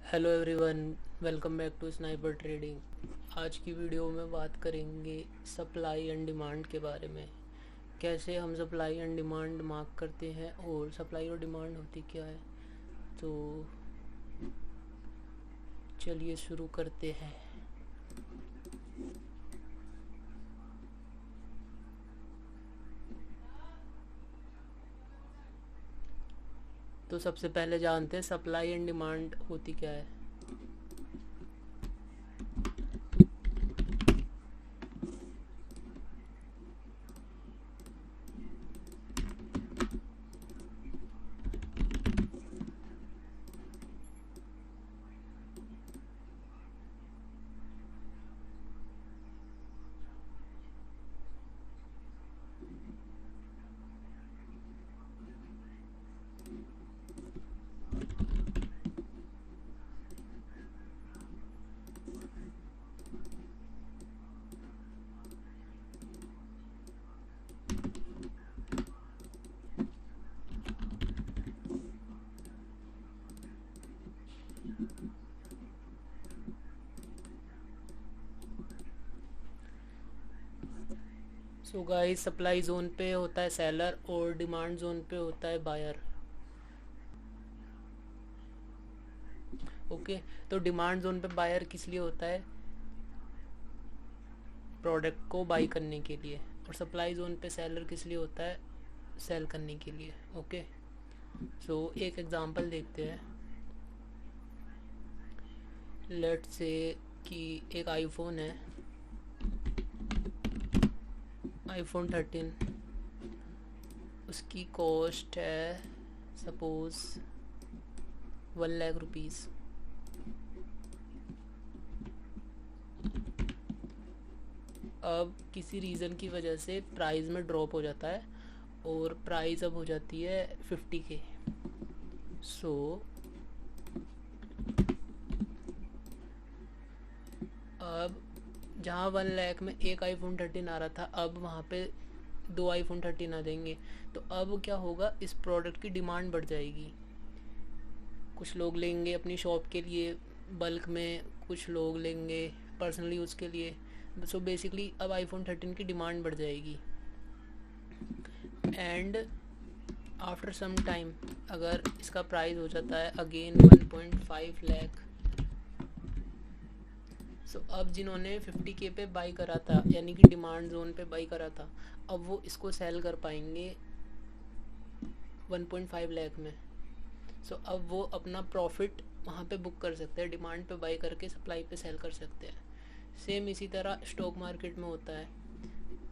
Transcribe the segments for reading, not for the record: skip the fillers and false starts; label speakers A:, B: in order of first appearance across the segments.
A: Hello everyone, welcome back to sniper trading. आज की video में बात करेंगे सप्लाई एंड डिमांड के बारे में। कैसे हम सप्लाई एंड डिमांड मार्क करते हैं और सप्लाई और डिमांड होती क्या है। तो चलिए शुरू करते हैं। तो सबसे पहले जानते हैं सप्लाई एंड डिमांड होती क्या है। सो गाइस, सप्लाई जोन पे होता है सेलर और डिमांड जोन पे होता है बायर। ओके, तो डिमांड जोन पे बायर किस लिए होता है? प्रोडक्ट को बाई करने के लिए। और सप्लाई जोन पे सेलर किस लिए होता है? सेल करने के लिए। ओके, सो एक एग्जांपल देखते हैं। लेट्स से कि एक आईफोन है, आईफोन 13। उसकी कॉस्ट है सपोज 1 लाख रुपीज़। अब किसी रीज़न की वजह से प्राइस में ड्रॉप हो जाता है और प्राइस अब हो जाती है 50K। सो अब जहाँ 1 लाख में एक आईफोन 13 आ रहा था, अब वहाँ पे 2 आईफोन 13 आ जाएंगे। तो अब क्या होगा, इस प्रोडक्ट की डिमांड बढ़ जाएगी। कुछ लोग लेंगे अपनी शॉप के लिए बल्क में, कुछ लोग लेंगे पर्सनल यूज़ के लिए। सो बेसिकली अब आईफोन 13 की डिमांड बढ़ जाएगी। एंड आफ्टर सम टाइम अगर इसका प्राइस हो जाता है अगेन 1.5 लाख। सो अब जिन्होंने 50K पे बाई करा था, यानी कि डिमांड जोन पे बाई करा था, अब वो इसको सेल कर पाएंगे 1.5 लाख में। सो अब वो अपना प्रॉफिट वहाँ पे बुक कर सकते हैं, डिमांड पे बाई करके सप्लाई पे सेल कर सकते हैं। सेम इसी तरह स्टॉक मार्केट में होता है।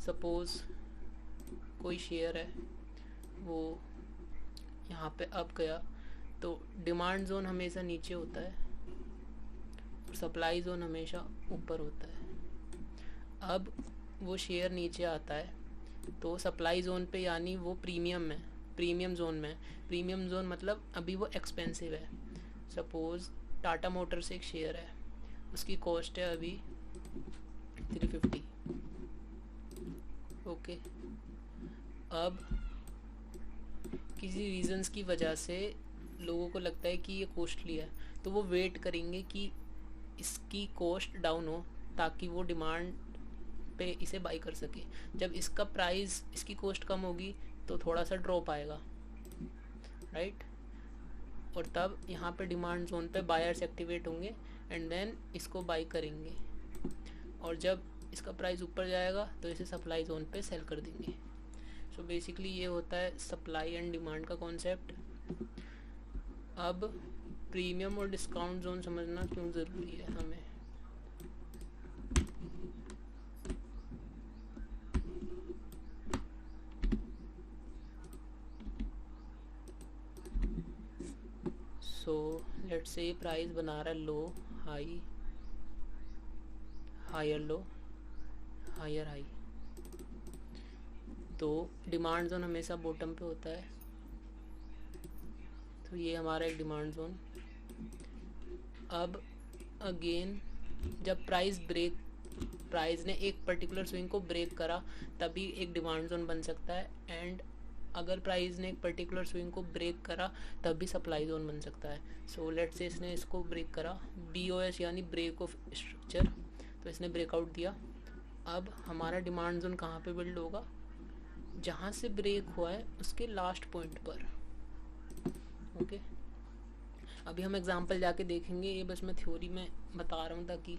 A: सपोज़ कोई शेयर है, वो यहाँ पे अप गया, तो डिमांड जोन हमेशा नीचे होता है और सप्लाई जोन हमेशा ऊपर होता है। अब वो शेयर नीचे आता है तो सप्लाई जोन पे, यानी वो प्रीमियम जोन में। प्रीमियम जोन मतलब अभी वो एक्सपेंसिव है। सपोज़ टाटा मोटर्स एक शेयर है, उसकी कॉस्ट है अभी 350। ओके, अब किसी रीज़न्स की वजह से लोगों को लगता है कि ये कॉस्टली है, तो वो वेट करेंगे कि इसकी कॉस्ट डाउन हो ताकि वो डिमांड पे इसे बाई कर सके। जब इसका प्राइस, इसकी कॉस्ट कम होगी तो थोड़ा सा ड्रॉप आएगा, राइट। और तब यहाँ पे डिमांड जोन पे बायर्स एक्टिवेट होंगे एंड देन इसको बाई करेंगे। और जब इसका प्राइस ऊपर जाएगा तो इसे सप्लाई जोन पे सेल कर देंगे। सो बेसिकली ये होता है सप्लाई एंड डिमांड का कॉन्सेप्ट। अब प्रीमियम और डिस्काउंट जोन समझना क्यों ज़रूरी है हमें। सो लेट्स से प्राइस बना रहा है low high, higher low, higher high. तो डिमांड जोन हमेशा बॉटम पे होता है। तो ये हमारा एक डिमांड जोन। अब अगेन जब प्राइस ने एक पर्टिकुलर स्विंग को ब्रेक करा, तभी एक डिमांड जोन बन सकता है। एंड अगर प्राइस ने एक पर्टिकुलर स्विंग को ब्रेक करा तब भी सप्लाई जोन बन सकता है। सो लेट्स से इसने इसको ब्रेक करा, BOS यानी ब्रेक ऑफ स्ट्रक्चर, तो इसने ब्रेकआउट दिया। अब हमारा डिमांड जोन कहाँ पे बिल्ड होगा, जहाँ से ब्रेक हुआ है उसके लास्ट पॉइंट पर। ओके, अभी हम एग्जांपल जाके देखेंगे, ये बस मैं थ्योरी में बता रहा हूँ ताकि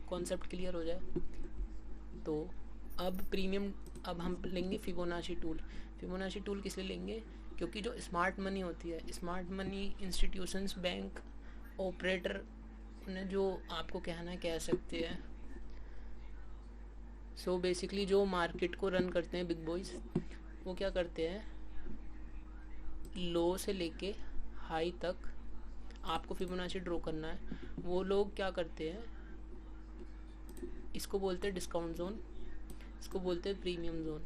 A: कॉन्सेप्ट क्लियर हो जाए। तो अब हम लेंगे फिबोनाची टूल। फिबोनाची टूल किस लिए लेंगे, क्योंकि जो स्मार्ट मनी होती है, smart money institutions, bank operator ने जो आपको कहना कह सकते हैं, सो बेसिकली जो मार्केट को रन करते हैं बिग बॉयज़, वो क्या करते हैं, लो से लेके हाई तक आपको फिबोनाची ड्रॉ करना है। वो लोग क्या करते हैं, इसको बोलते हैं डिस्काउंट जोन, इसको बोलते हैं प्रीमियम जोन।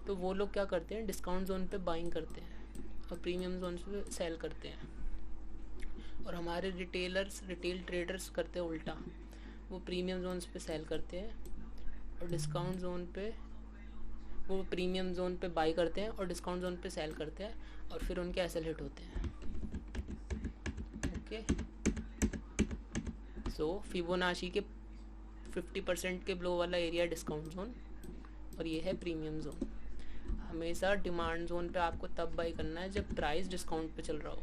A: तो वो लोग क्या करते हैं, डिस्काउंट जोन पे बाइंग करते हैं और प्रीमियम जोन पे सेल करते हैं। और हमारे रिटेल ट्रेडर्स करते हैं उल्टा, वो प्रीमियम जोन्स पे सेल करते हैं और डिस्काउंट जोन पे, वो प्रीमियम जोन पे बाई करते हैं और डिस्काउंट जोन पे सेल करते हैं, और फिर उनके एसएल हिट होते हैं। ओके, सो फिबोनाची के 50% के ब्लो वाला एरिया डिस्काउंट जोन और ये है प्रीमियम जोन। हमेशा डिमांड जोन पे आपको तब बाई करना है जब प्राइस डिस्काउंट पे चल रहा हो,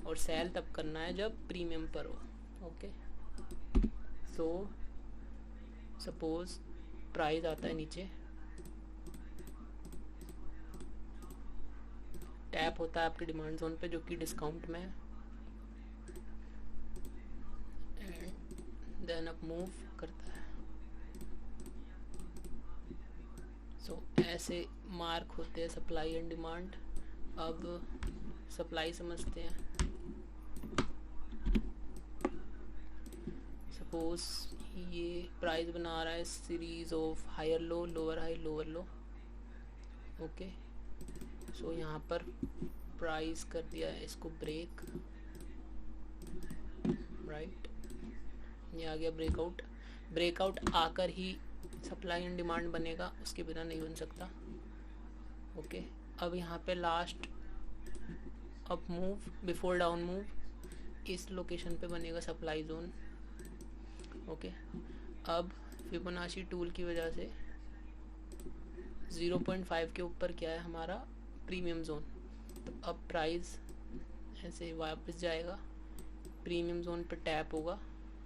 A: और सेल तब करना है जब प्रीमियम पर हो। ओके, सो सपोज प्राइस आता है नीचे, टैप होता है आपके डिमांड जोन पे जो कि डिस्काउंट में है, एंड देन अप मूव करता है। सो ऐसे मार्क होते हैं सप्लाई एंड डिमांड। अब सप्लाई समझते हैं। सपोज ये प्राइस बना रहा है series of higher low, lower high, lower low. Okay, so यहाँ पर प्राइस कर दिया है इसको ब्रेक, राइट, ये आ गया ब्रेकआउट। ब्रेकआउट आकर ही सप्लाई एंड डिमांड बनेगा, उसके बिना नहीं बन सकता। ओके, अब यहाँ पे last up move before down move, इस लोकेशन पे बनेगा सप्लाई जोन। ओके, अब फिबोनाची टूल की वजह से 0.5 के ऊपर क्या है हमारा प्रीमियम जोन, तो अब प्राइस ऐसे वापस जाएगा, प्रीमियम जोन पे टैप होगा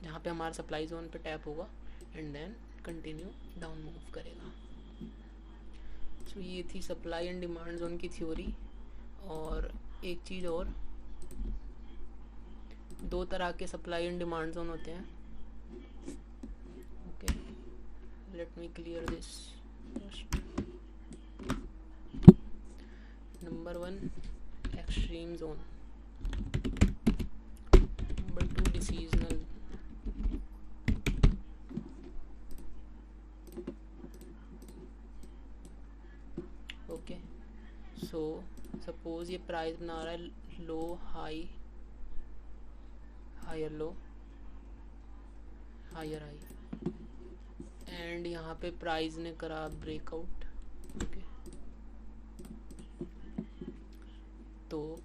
A: जहाँ पे हमारा सप्लाई जोन पे टैप होगा, and then continue down move करेगा। सो ये थी सप्लाई एंड डिमांड जोन की थ्योरी। और एक चीज़ और, दो तरह के सप्लाई एंड डिमांड जोन होते हैं। Okay, let me clear this first. Number 1 extreme zone, number 2 decisional, okay. So suppose ये प्राइस बना रहा है low high, higher low, higher high, and यहाँ पे प्राइस ने करा ब्रेकआउट। ओके, तो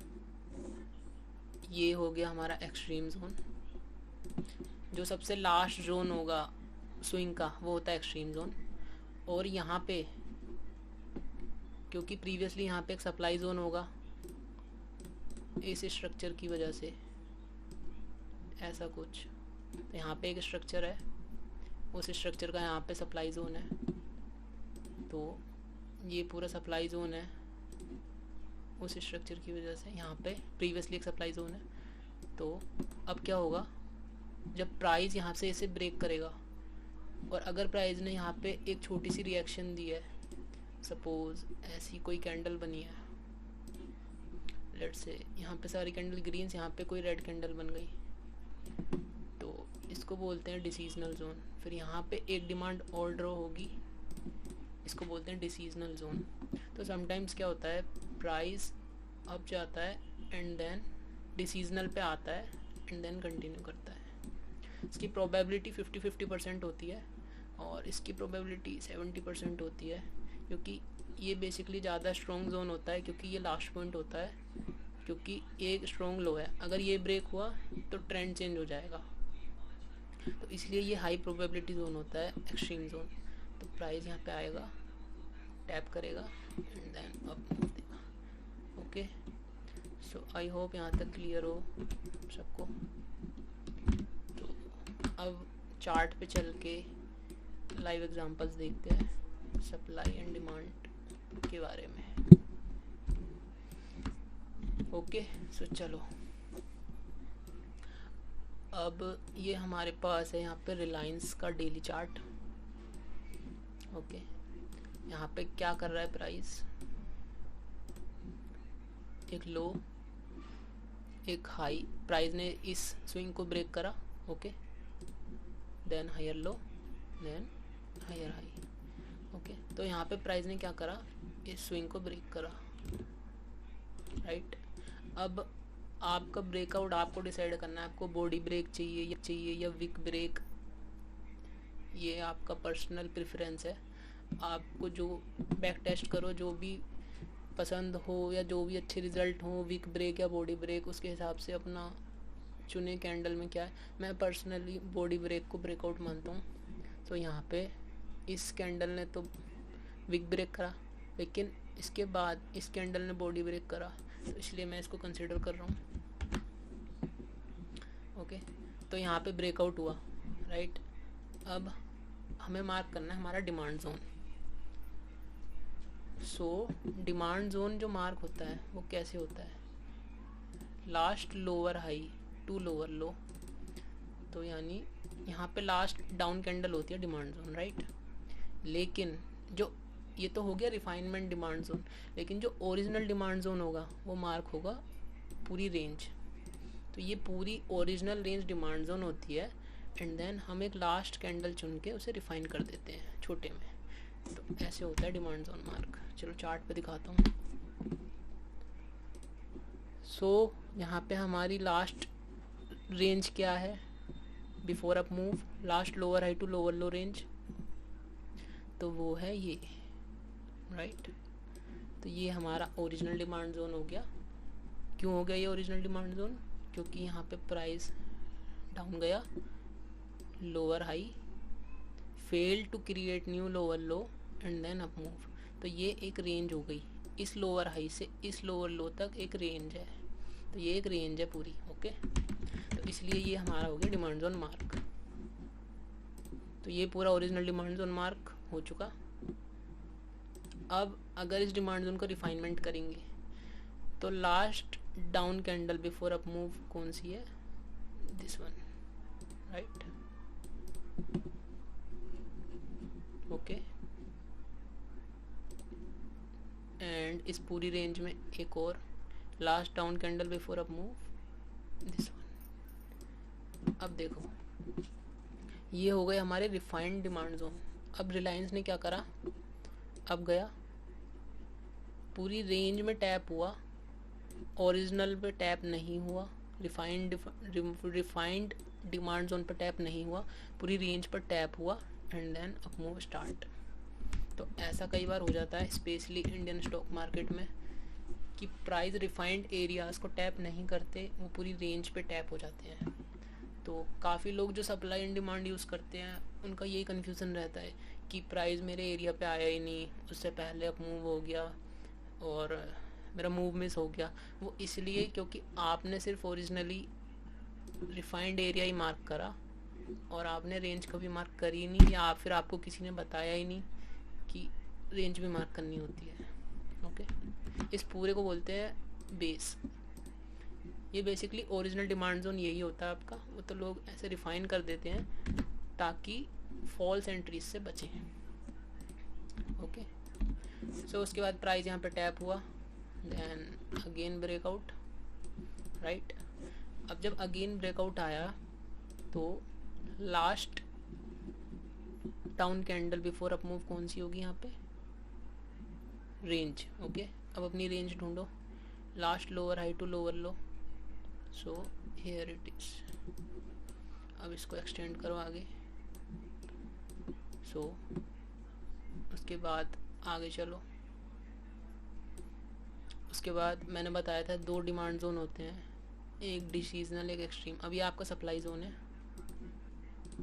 A: ये हो गया हमारा एक्सट्रीम जोन। जो सबसे लास्ट जोन होगा स्विंग का वो होता है एक्सट्रीम जोन। और यहाँ पे क्योंकि प्रीवियसली यहाँ पे एक सप्लाई जोन होगा इस स्ट्रक्चर की वजह से, ऐसा कुछ, तो यहाँ पे एक स्ट्रक्चर है, उस स्ट्रक्चर का यहाँ पे सप्लाई जोन है, तो ये पूरा सप्लाई जोन है उस स्ट्रक्चर की वजह से, यहाँ पे प्रीवियसली एक सप्लाई जोन है। तो अब क्या होगा, जब प्राइस यहाँ से इसे ब्रेक करेगा और अगर प्राइस ने यहाँ पे एक छोटी सी रिएक्शन दी है, सपोज ऐसी कोई कैंडल बनी है, लेट्स से यहाँ पे सारी कैंडल ग्रीन, यहाँ पे कोई रेड कैंडल बन गई, तो इसको बोलते हैं डिसीजनल जोन। फिर यहाँ पे एक डिमांड और ड्रॉ होगी, इसको बोलते हैं डिसीजनल जोन। तो समटाइम्स क्या होता है, प्राइस अप जाता है एंड देन डिसीजनल पे आता है एंड देन कंटिन्यू करता है। इसकी प्रोबेबिलिटी 50-50% होती है और इसकी प्रोबेबिलिटी 70% होती है, क्योंकि ये बेसिकली ज़्यादा स्ट्रॉन्ग जोन होता है क्योंकि ये लास्ट पॉइंट होता है, क्योंकि एक स्ट्रॉन्ग लो है। अगर ये ब्रेक हुआ तो ट्रेंड चेंज हो जाएगा, तो इसलिए ये हाई प्रोबेबिलिटी जोन होता है, एक्सट्रीम जोन। तो प्राइस यहाँ पे आएगा, टैप करेगा एंड देन अप मूव देगा। ओके, सो आई होप यहाँ तक क्लियर हो सबको। तो अब चार्ट पे चल के लाइव एग्जांपल्स देखते हैं सप्लाई एंड डिमांड के बारे में। ओके, सो चलो अब ये हमारे पास है यहाँ पे रिलायंस का डेली चार्ट। ओके, यहाँ पे क्या कर रहा है प्राइस, एक लो एक हाई, प्राइस ने इस स्विंग को ब्रेक करा। Okay, then higher low then higher high. Okay, तो यहाँ पे प्राइस ने क्या करा, इस स्विंग को ब्रेक करा, राइट। अब आपका ब्रेकआउट आपको डिसाइड करना है, आपको बॉडी ब्रेक चाहिए या विक ब्रेक, ये आपका पर्सनल प्रेफरेंस है। आपको जो बैक टेस्ट करो, जो भी पसंद हो या जो भी अच्छे रिजल्ट हो, विक ब्रेक या बॉडी ब्रेक, उसके हिसाब से अपना चुने कैंडल में क्या है। मैं पर्सनली बॉडी ब्रेक को ब्रेकआउट मानता हूँ। तो यहाँ पे इस कैंडल ने तो विक ब्रेक करा, लेकिन इसके बाद इस कैंडल ने बॉडी ब्रेक करा, तो इसलिए मैं इसको कंसिडर कर रहा हूँ। ओके, तो यहाँ पे ब्रेकआउट हुआ, राइट। अब हमें मार्क करना है हमारा demand zone. So demand zone जो मार्क होता है वो कैसे होता है, last lower high to lower low. तो यानी यहाँ पे लास्ट डाउन कैंडल होती है डिमांड जोन, राइट। लेकिन जो ये तो हो गया रिफाइनमेंट डिमांड जोन, लेकिन जो ओरिजिनल डिमांड जोन होगा वो मार्क होगा पूरी रेंज। तो ये पूरी ओरिजिनल रेंज डिमांड जोन होती है, एंड देन हम एक लास्ट कैंडल चुन के उसे रिफाइन कर देते हैं छोटे में। तो ऐसे होता है डिमांड जोन मार्क। चलो चार्ट पे दिखाता हूँ। सो यहाँ पे हमारी लास्ट रेंज क्या है before up move, last lower high to lower low range, तो वो है ये, राइट। तो ये हमारा ओरिजिनल डिमांड जोन हो गया। क्यों हो गया ये ओरिजिनल डिमांड जोन, क्योंकि यहाँ पे प्राइस डाउन गया, lower high, fail to create new lower low and then up move. तो ये एक रेंज हो गई, इस लोअर हाई से इस लोअर लो तक एक रेंज है, तो ये एक रेंज है पूरी। ओके, तो इसलिए ये हमारा हो गया डिमांड जोन मार्क। तो ये पूरा ओरिजिनल डिमांड जोन मार्क हो चुका। अब अगर इस डिमांड जोन को रिफाइनमेंट करेंगे तो last down candle before up move कौन सी है, this one, right. Okay, and इस पूरी रेंज में एक और last down candle before up move, this one. अब देखो ये हो गए हमारे रिफाइंड डिमांड जोन। अब रिलायंस ने क्या करा, अब गया पूरी रेंज में टैप हुआ, ओरिजिनल पे टैप नहीं हुआ, रिफाइंड डिमांड जोन पर टैप नहीं हुआ, पूरी रेंज पर टैप हुआ and then up move start. तो ऐसा कई बार हो जाता है स्पेशली इंडियन स्टॉक मार्केट में कि प्राइस रिफाइंड एरियाज़ को टैप नहीं करते, वो पूरी रेंज पे टैप हो जाते हैं। तो काफ़ी लोग जो सप्लाई एंड डिमांड यूज़ करते हैं उनका यही कन्फ्यूज़न रहता है कि प्राइस मेरे एरिया पे आया ही नहीं, उससे पहले अप मूव हो गया और मेरा मूव मिस हो गया। वो इसलिए क्योंकि आपने सिर्फ ओरिजिनली रिफाइंड एरिया ही मार्क करा और आपने रेंज कभी मार्क करी नहीं, या फिर आपको किसी ने बताया ही नहीं कि रेंज भी मार्क करनी होती है। ओके, इस पूरे को बोलते हैं बेस। ये बेसिकली ओरिजिनल डिमांड जोन यही होता है आपका। वो तो लोग ऐसे रिफाइन कर देते हैं ताकि फॉल्स एंट्रीज से बचें। ओके, सो उसके बाद प्राइस यहाँ पे टैप हुआ, देन अगेन ब्रेकआउट, राइट। अब जब अगेन ब्रेकआउट आया तो last down candle before up move कौन सी होगी यहाँ पे, रेंज। ओके, अब अपनी रेंज ढूंढो, last lower high to lower low, so here it is. अब इसको एक्सटेंड करो आगे, सो उसके बाद आगे चलो, उसके बाद मैंने बताया था 2 डिमांड जोन होते हैं, एक डिसीजनल एक एक्सट्रीम। अभी आपका सप्लाई जोन है,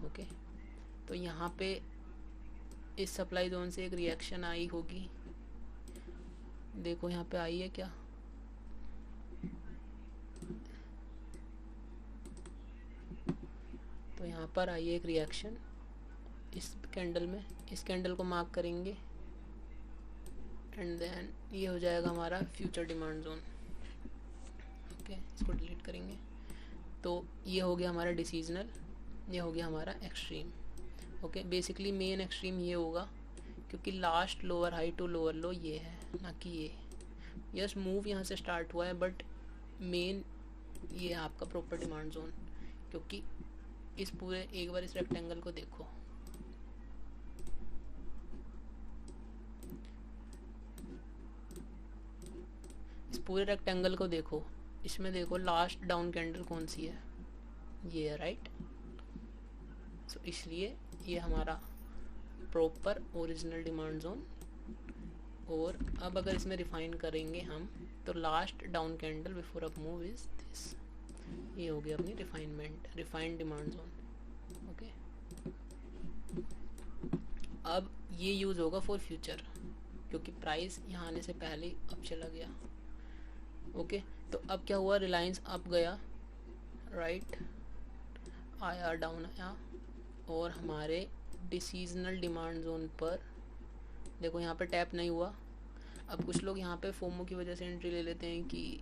A: ओके। तो यहाँ पे इस सप्लाई जोन से एक रिएक्शन आई होगी, देखो यहाँ पे आई है क्या, तो यहाँ पर आई है एक रिएक्शन इस कैंडल में, इस कैंडल को मार्क करेंगे एंड देन ये हो जाएगा हमारा फ्यूचर डिमांड जोन, ओके। इसको डिलीट करेंगे। तो ये हो गया हमारा डिसीजनल, ये हो गया हमारा extreme, okay. Basically main extreme ये होगा क्योंकि last lower high to lower low ये है, ना कि ये। यस मूव यहाँ से स्टार्ट हुआ है बट मेन ये है आपका प्रॉपर डिमांड जोन, क्योंकि इस पूरे, एक बार इस रेक्टेंगल को देखो, इस पूरे रेक्टेंगल को देखो, इसमें देखो लास्ट डाउन कैंडल कौन सी है, ये है, राइट। सो इसलिए ये हमारा प्रॉपर ओरिजिनल डिमांड जोन। और अब अगर इसमें रिफाइन करेंगे हम, तो last down candle before up move is this, ये हो गया अपनी रिफाइंड डिमांड जोन, ओके। अब ये यूज़ होगा फॉर फ्यूचर, क्योंकि प्राइस यहाँ आने से पहले ही अब चला गया, ओके। तो अब क्या हुआ, रिलायंस अप गया, राइट, आया, डाउन आया, और हमारे डिसीजनल डिमांड जोन पर देखो यहाँ पे टैप नहीं हुआ। अब कुछ लोग यहाँ पे फोमो की वजह से एंट्री ले लेते हैं कि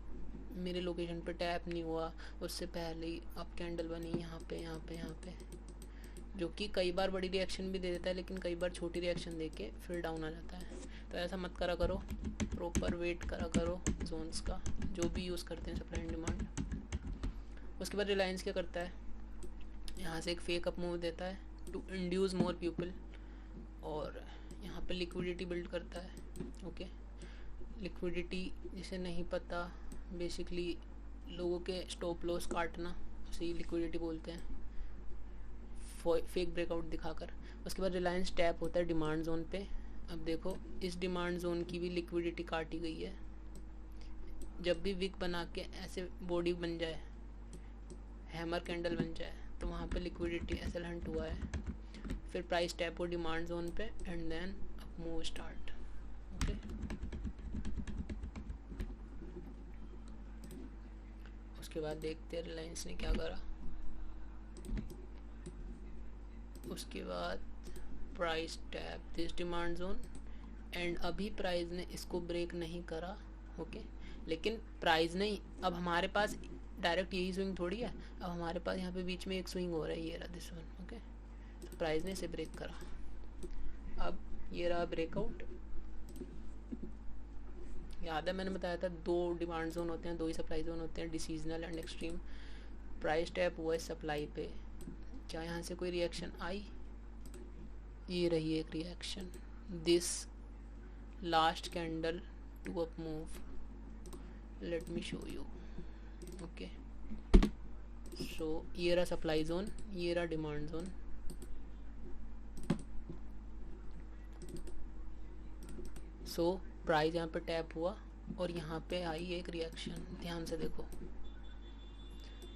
A: मेरे लोकेशन पे टैप नहीं हुआ, उससे पहले ही अप कैंडल बनी यहाँ पे, जो कि कई बार बड़ी रिएक्शन भी दे देता है, लेकिन कई बार छोटी रिएक्शन दे के फिर डाउन आ जाता है। तो ऐसा मत करा करो, प्रॉपर वेट करा करो जोन्स का, जो भी यूज़ करते हैं सप्लाई एंड डिमांड। उसके बाद रिलायंस क्या करता है, यहाँ से एक फेक अप मूव देता है टू इंड्यूस मोर पीपल, और यहाँ पे लिक्विडिटी बिल्ड करता है, ओके। लिक्विडिटी जिसे नहीं पता, बेसिकली लोगों के स्टॉप लॉस काटना, उसे ही लिक्विडिटी बोलते हैं, फेक ब्रेकआउट दिखाकर। उसके बाद रिलायंस टैप होता है डिमांड जोन पे। अब देखो इस डिमांड जोन की भी लिक्विडिटी काटी गई है। जब भी विक बना के ऐसे बॉडी बन जाए, हैमर कैंडल बन जाए, तो वहाँ पे लिक्विडिटी एसएल हंट हुआ है। फिर प्राइस टैप हो डिमांड जोन पे and then up move start, okay. उसके बाद देखते हैं रिलायंस ने क्या करा। उसके बाद price tap this demand zone and अभी प्राइस ने इसको ब्रेक नहीं करा, ओके। लेकिन प्राइस नहीं, अब हमारे पास डायरेक्ट यही स्विंग थोड़ी है, अब हमारे पास यहाँ पे बीच में एक स्विंग हो रहा है, ये रहा दिस वन, ओके। तो प्राइस ने इसे ब्रेक करा। अब ये रहा ब्रेकआउट। याद है मैंने बताया था 2 डिमांड जोन होते हैं, 2 ही सप्लाई जोन होते हैं, decisional and extreme. Price tap हुआ है सप्लाई पे, क्या यहाँ से कोई रिएक्शन आई, ये रही एक reaction, this last candle to up move, let me show you, okay. So ये रहा सप्लाई जोन, ये रहा डिमांड जोन। सो प्राइस यहाँ पे टैप हुआ और यहाँ पे आई एक रिएक्शन, ध्यान से देखो।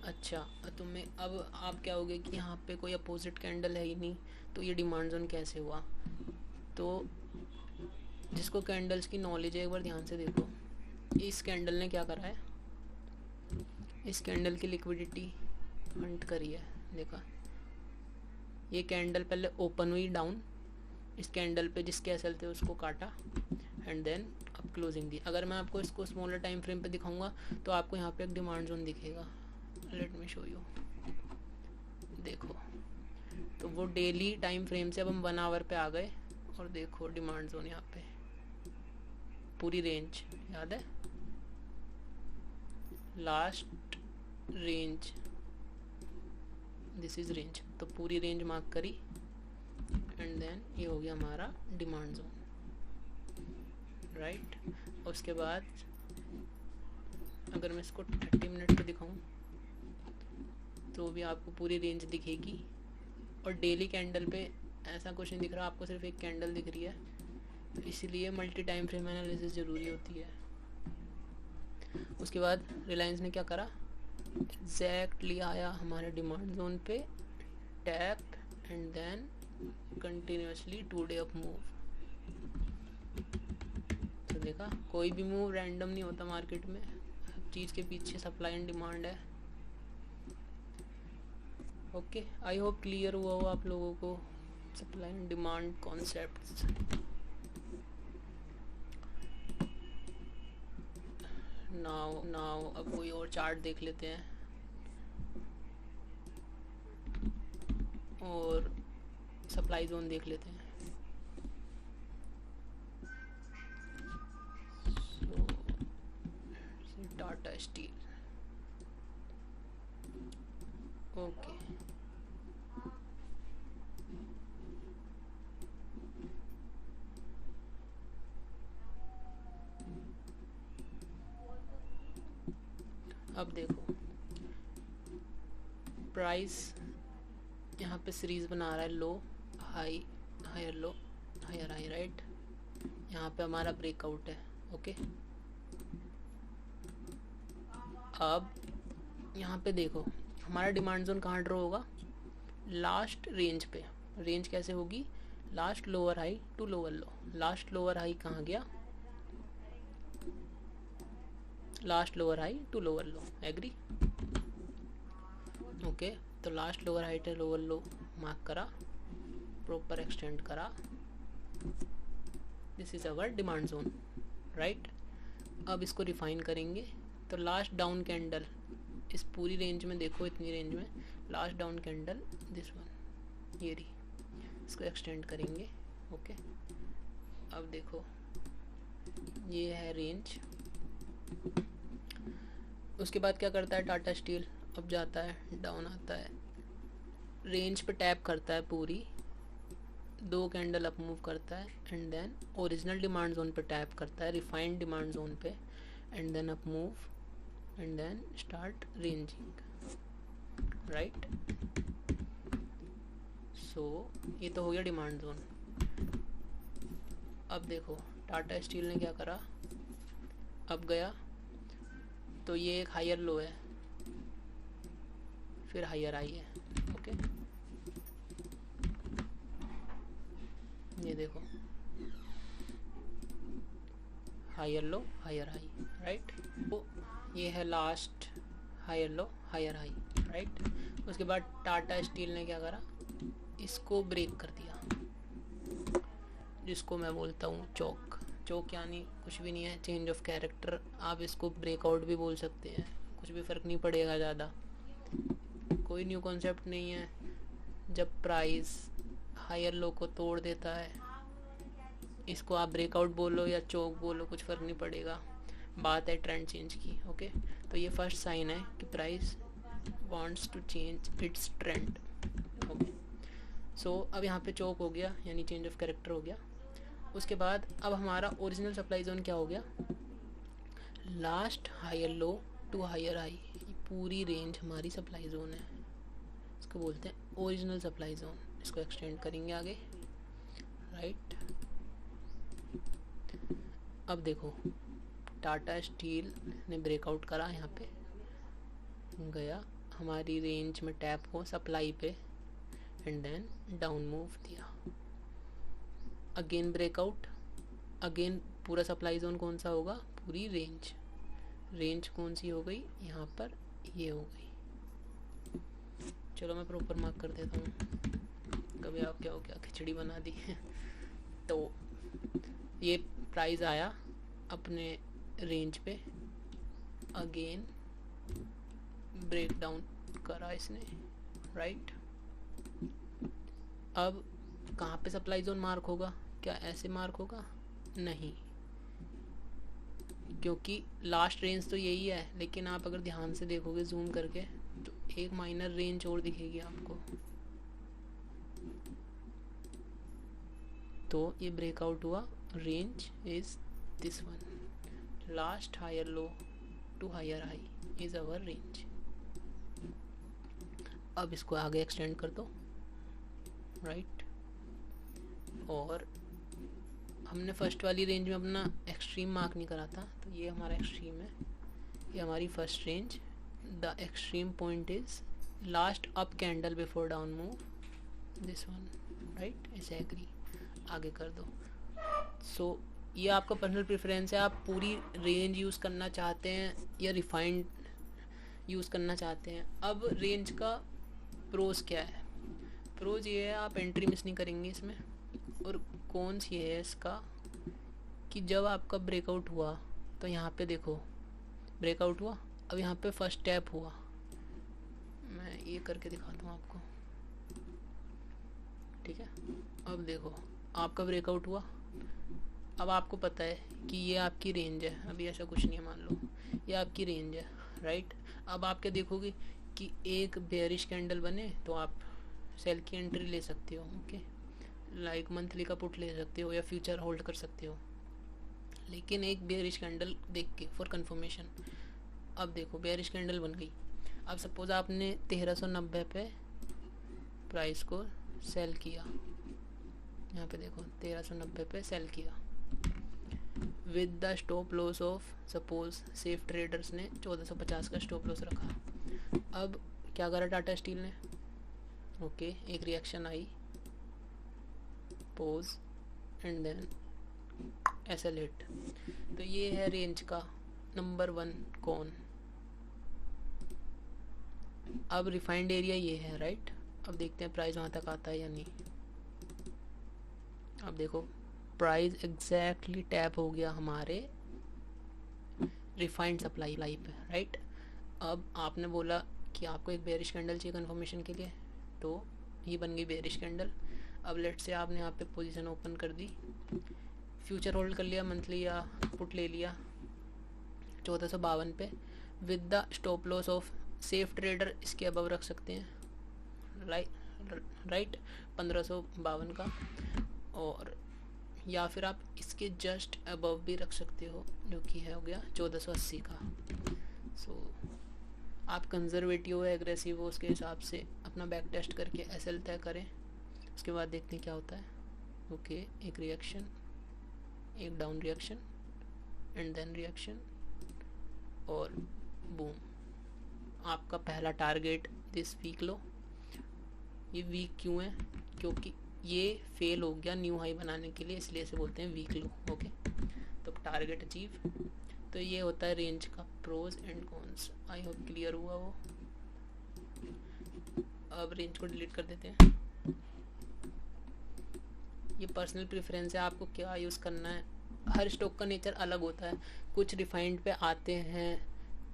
A: अच्छा, तुम्हें अब आप क्या होगे कि यहाँ पे कोई अपोजिट कैंडल है ही नहीं, तो ये डिमांड जोन कैसे हुआ। तो जिसको कैंडल्स की नॉलेज है एक बार ध्यान से देखो, इस कैंडल ने क्या करा है, इस कैंडल की लिक्विडिटी हंट करी है, देखा। ये कैंडल पहले ओपन हुई डाउन, इस कैंडल पे जिसके एसएल थे उसको काटा एंड देन अब क्लोजिंग दी। अगर मैं आपको इसको स्मॉलर टाइम फ्रेम पे दिखाऊंगा तो आपको यहाँ पे एक डिमांड जोन दिखेगा, लेट मी शो यू, देखो। तो वो डेली टाइम फ्रेम से अब हम 1 आवर पे आ गए और देखो डिमांड जोन यहाँ पे, पूरी रेंज याद है, last range, this is range, तो पूरी रेंज मार्क करी एंड देन ये हो गया हमारा डिमांड जोन, राइट। उसके बाद अगर मैं इसको 30 मिनट पे दिखाऊं तो भी आपको पूरी रेंज दिखेगी, और डेली कैंडल पे ऐसा कुछ नहीं दिख रहा, आपको सिर्फ एक कैंडल दिख रही है। तो इसीलिए मल्टी टाइम फ्रेम एनालिसिस ज़रूरी होती है। उसके बाद रिलायंस ने क्या करा, एग्जैक्टली आया हमारे डिमांड जोन पे, tap and then continuously 2 day up move. तो देखा, कोई भी मूव रैंडम नहीं होता मार्केट में, हर चीज़ के पीछे सप्लाई एंड डिमांड है। ओके, आई होप क्लियर हुआ हो आप लोगों को supply and demand concepts. Now अब कोई और चार्ट देख लेते हैं और सप्लाई जोन देख लेते हैं। टाटा स्टील, ओके, अब देखो प्राइस यहाँ पे सीरीज बना रहा है, low high higher low higher high, right. यहाँ पे हमारा ब्रेकआउट है, ओके। अब यहाँ पे देखो हमारा डिमांड जोन कहाँ ड्रॉ होगा, लास्ट रेंज पे। रेंज कैसे होगी, last lower high to lower low. Last lower high कहाँ गया, last lower high to lower low, agree, okay. तो last lower high to lower low mark करा, प्रॉपर एक्सटेंड करा, this is our demand zone, right. अब इसको refine करेंगे, तो last down candle इस पूरी रेंज में देखो, इतनी रेंज में last down candle this one, ये रही, इसको एक्सटेंड करेंगे, ओके। अब देखो ये है रेंज। उसके बाद क्या करता है टाटा स्टील, अब जाता है डाउन, आता है रेंज पे टैप करता है पूरी, 2 कैंडल अप मूव करता है and then original demand zone पे टैप करता है, रिफाइंड डिमांड जोन पे, and then up move and then start ranging, right. So ये तो हो गया डिमांड जोन। अब देखो टाटा स्टील ने क्या करा, अब गया तो ये एक हायर लो है, फिर हायर हाई है, ओके। ये देखो higher low higher high, right. तो ये है last higher low higher high, right. उसके बाद टाटा स्टील ने क्या करा, इसको ब्रेक कर दिया, जिसको मैं बोलता हूँ चौक। चौक यानी कुछ भी नहीं है, चेंज ऑफ कैरेक्टर, आप इसको ब्रेकआउट भी बोल सकते हैं, कुछ भी फ़र्क नहीं पड़ेगा ज़्यादा, कोई न्यू कॉन्सेप्ट नहीं है। जब प्राइस हायर लो को तोड़ देता है, इसको आप ब्रेकआउट बोलो या चौक बोलो, कुछ फ़र्क नहीं पड़ेगा, बात है ट्रेंड चेंज की, ओके। तो ये फर्स्ट साइन है कि price wants to change its trend, okay. So अब यहाँ पे चौक हो गया, यानी चेंज ऑफ कैरेक्टर हो गया। उसके बाद अब हमारा ओरिजिनल सप्लाई जोन क्या हो गया, last higher low to higher high, ये पूरी रेंज हमारी सप्लाई जोन है, इसको बोलते हैं ओरिजिनल सप्लाई जोन। इसको एक्सटेंड करेंगे आगे, राइट। अब देखो टाटा स्टील ने ब्रेकआउट करा, यहाँ पे गया हमारी रेंज में टैप हो सप्लाई पे एंड देन डाउन मूव दिया, अगेन ब्रेकआउट, अगेन पूरा सप्लाई जोन कौन सा होगा, पूरी रेंज। रेंज कौन सी हो गई यहाँ पर, ये हो गई। चलो मैं प्रॉपर मार्क कर देता हूँ, कभी आप क्या हो गया खिचड़ी बना दी तो ये प्राइस आया अपने रेंज पे, अगेन ब्रेक डाउन करा इसने, राइट। अब कहाँ पे सप्लाई जोन मार्क होगा, क्या ऐसे मार्क होगा, नहीं, क्योंकि लास्ट रेंज तो यही है, लेकिन आप अगर ध्यान से देखोगे जूम करके तो एक माइनर रेंज और दिखेगी आपको। तो ये ब्रेकआउट हुआ, range is this one, last higher low to higher high is our range. अब इसको आगे एक्सटेंड कर दो, राइट। और हमने फर्स्ट वाली रेंज में अपना एक्सट्रीम मार्क नहीं करा था, तो ये हमारा एक्सट्रीम है, ये हमारी first range. The extreme point is last up candle before down move, this one, right. इसे एग्री, आगे कर दो। सो ये आपका पर्सनल प्रेफरेंस है, आप पूरी रेंज यूज़ करना चाहते हैं या रिफाइंड यूज़ करना चाहते हैं। अब रेंज का प्रोज क्या है? प्रोज ये है आप एंट्री मिस नहीं करेंगे इसमें, और कौन ये है इसका कि जब आपका ब्रेकआउट हुआ तो यहाँ पे देखो ब्रेकआउट हुआ, अब यहाँ पे फर्स्ट टैप हुआ, मैं ये करके दिखाता हूँ आपको, ठीक है। अब देखो आपका ब्रेकआउट हुआ, अब आपको पता है कि ये आपकी रेंज है, अभी ऐसा कुछ नहीं है, मान लो ये आपकी रेंज है, राइट। अब आप क्या देखोगे कि एक बेयरिश कैंडल बने तो आप सेल की एंट्री ले सकते हो, ओके, लाइक मंथली का पुट ले सकते हो या फ्यूचर होल्ड कर सकते हो, लेकिन एक बेयरिश कैंडल देख के फॉर कंफर्मेशन। अब देखो बेयरिश कैंडल बन गई, अब सपोज आपने 1390 पे प्राइस को सेल किया, यहाँ पे देखो 1390 पे सेल किया with the stop loss off, suppose safe traders ने 1450 का स्टॉप लॉस रखा। अब क्या करा टाटा स्टील ने, ओके, एक रिएक्शन आई, pause and then SL hit. तो ये है रेंज का नंबर 1 कौन। अब रिफाइंड एरिया ये है, राइट। अब देखते हैं प्राइस वहाँ तक आता है या नहीं। अब देखो प्राइस एग्जैक्टली टैप हो गया हमारे रिफाइंड सप्लाई पे, राइट। अब आपने बोला कि आपको एक बेयरिश कैंडल चाहिए कंफर्मेशन के लिए, तो ये बन गई बेयरिश कैंडल। अब लेट से आपने यहाँ पे पोजीशन ओपन कर दी, फ्यूचर होल्ड कर लिया, मंथली या पुट ले लिया 1452 पे with the stop loss of, safe trader इसके अबव रख सकते हैं, राइट 1552 का, और या फिर आप इसके जस्ट अबव भी रख सकते हो जो कि है हो गया 1480 का। सो आप कंजर्वेटिव हो एग्रेसिव हो उसके हिसाब से अपना बैक टेस्ट करके एसएल तय करें, उसके बाद देखते हैं क्या होता है। ओके, एक रिएक्शन, एक down reaction and then reaction और बूम, आपका पहला टारगेट दिस वीक लो। ये वीक क्यों है? क्योंकि ये फेल हो गया न्यू हाई बनाने के लिए, इसलिए इसे बोलते हैं वीक लो, ओके। तो टारगेट अचीव, तो ये होता है रेंज का pros and cons. I hope clear हुआ वो। अब रेंज को डिलीट कर देते हैं। ये पर्सनल प्रेफरेंस है, आपको क्या यूज़ करना है। हर स्टॉक का नेचर अलग होता है, कुछ रिफाइंड पे आते हैं,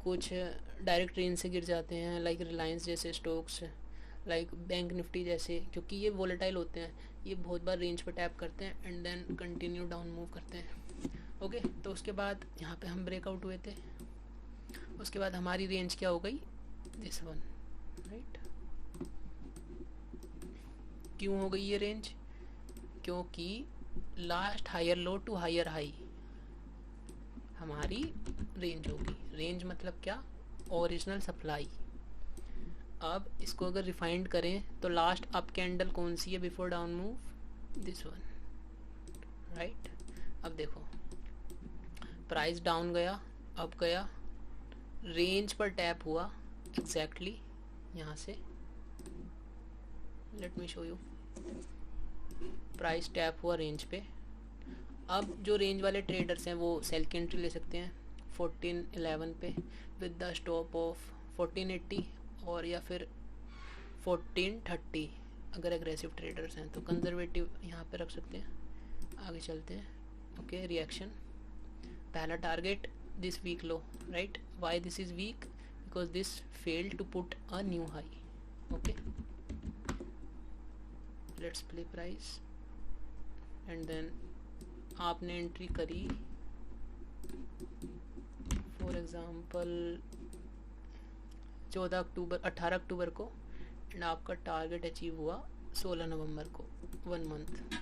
A: कुछ डायरेक्ट रेंज से गिर जाते हैं, लाइक रिलायंस जैसे स्टॉक्स, लाइक बैंक निफ्टी जैसे, क्योंकि ये वोलेटाइल होते हैं, ये बहुत बार रेंज पे टैप करते हैं and then continue down move करते हैं, ओके। तो उसके बाद यहाँ पे हम ब्रेकआउट हुए थे, उसके बाद हमारी रेंज क्या हो गई, दिस वन, राइट। क्यों हो गई ये रेंज? क्योंकि last higher low to higher high हमारी रेंज होगी। रेंज मतलब क्या? Original supply. अब इसको अगर रिफाइंड करें तो लास्ट अप कैंडल कौन सी है before down move, this one, right. अब देखो प्राइस डाउन गया, अप गया, रेंज पर टैप हुआ एग्जैक्टली यहाँ से, late me show you, price tap हुआ रेंज पे। अब जो रेंज वाले ट्रेडर्स हैं वो सेल की एंट्री ले सकते हैं 1411 पे विद द स्टॉप ऑफ 1480 और या फिर 1430 अगर एग्रेसिव ट्रेडर्स हैं तो। कंजर्वेटिव यहाँ पे रख सकते हैं। आगे चलते हैं, ओके। रिएक्शन, पहला target this weak low, right. Why this is weak? Because this failed to put a new high, okay. Let's play price and then आपने एंट्री करी फॉर एग्ज़ाम्पल 18 अक्टूबर को एंड आपका टारगेट अचीव हुआ 16 नवंबर को, 1 month.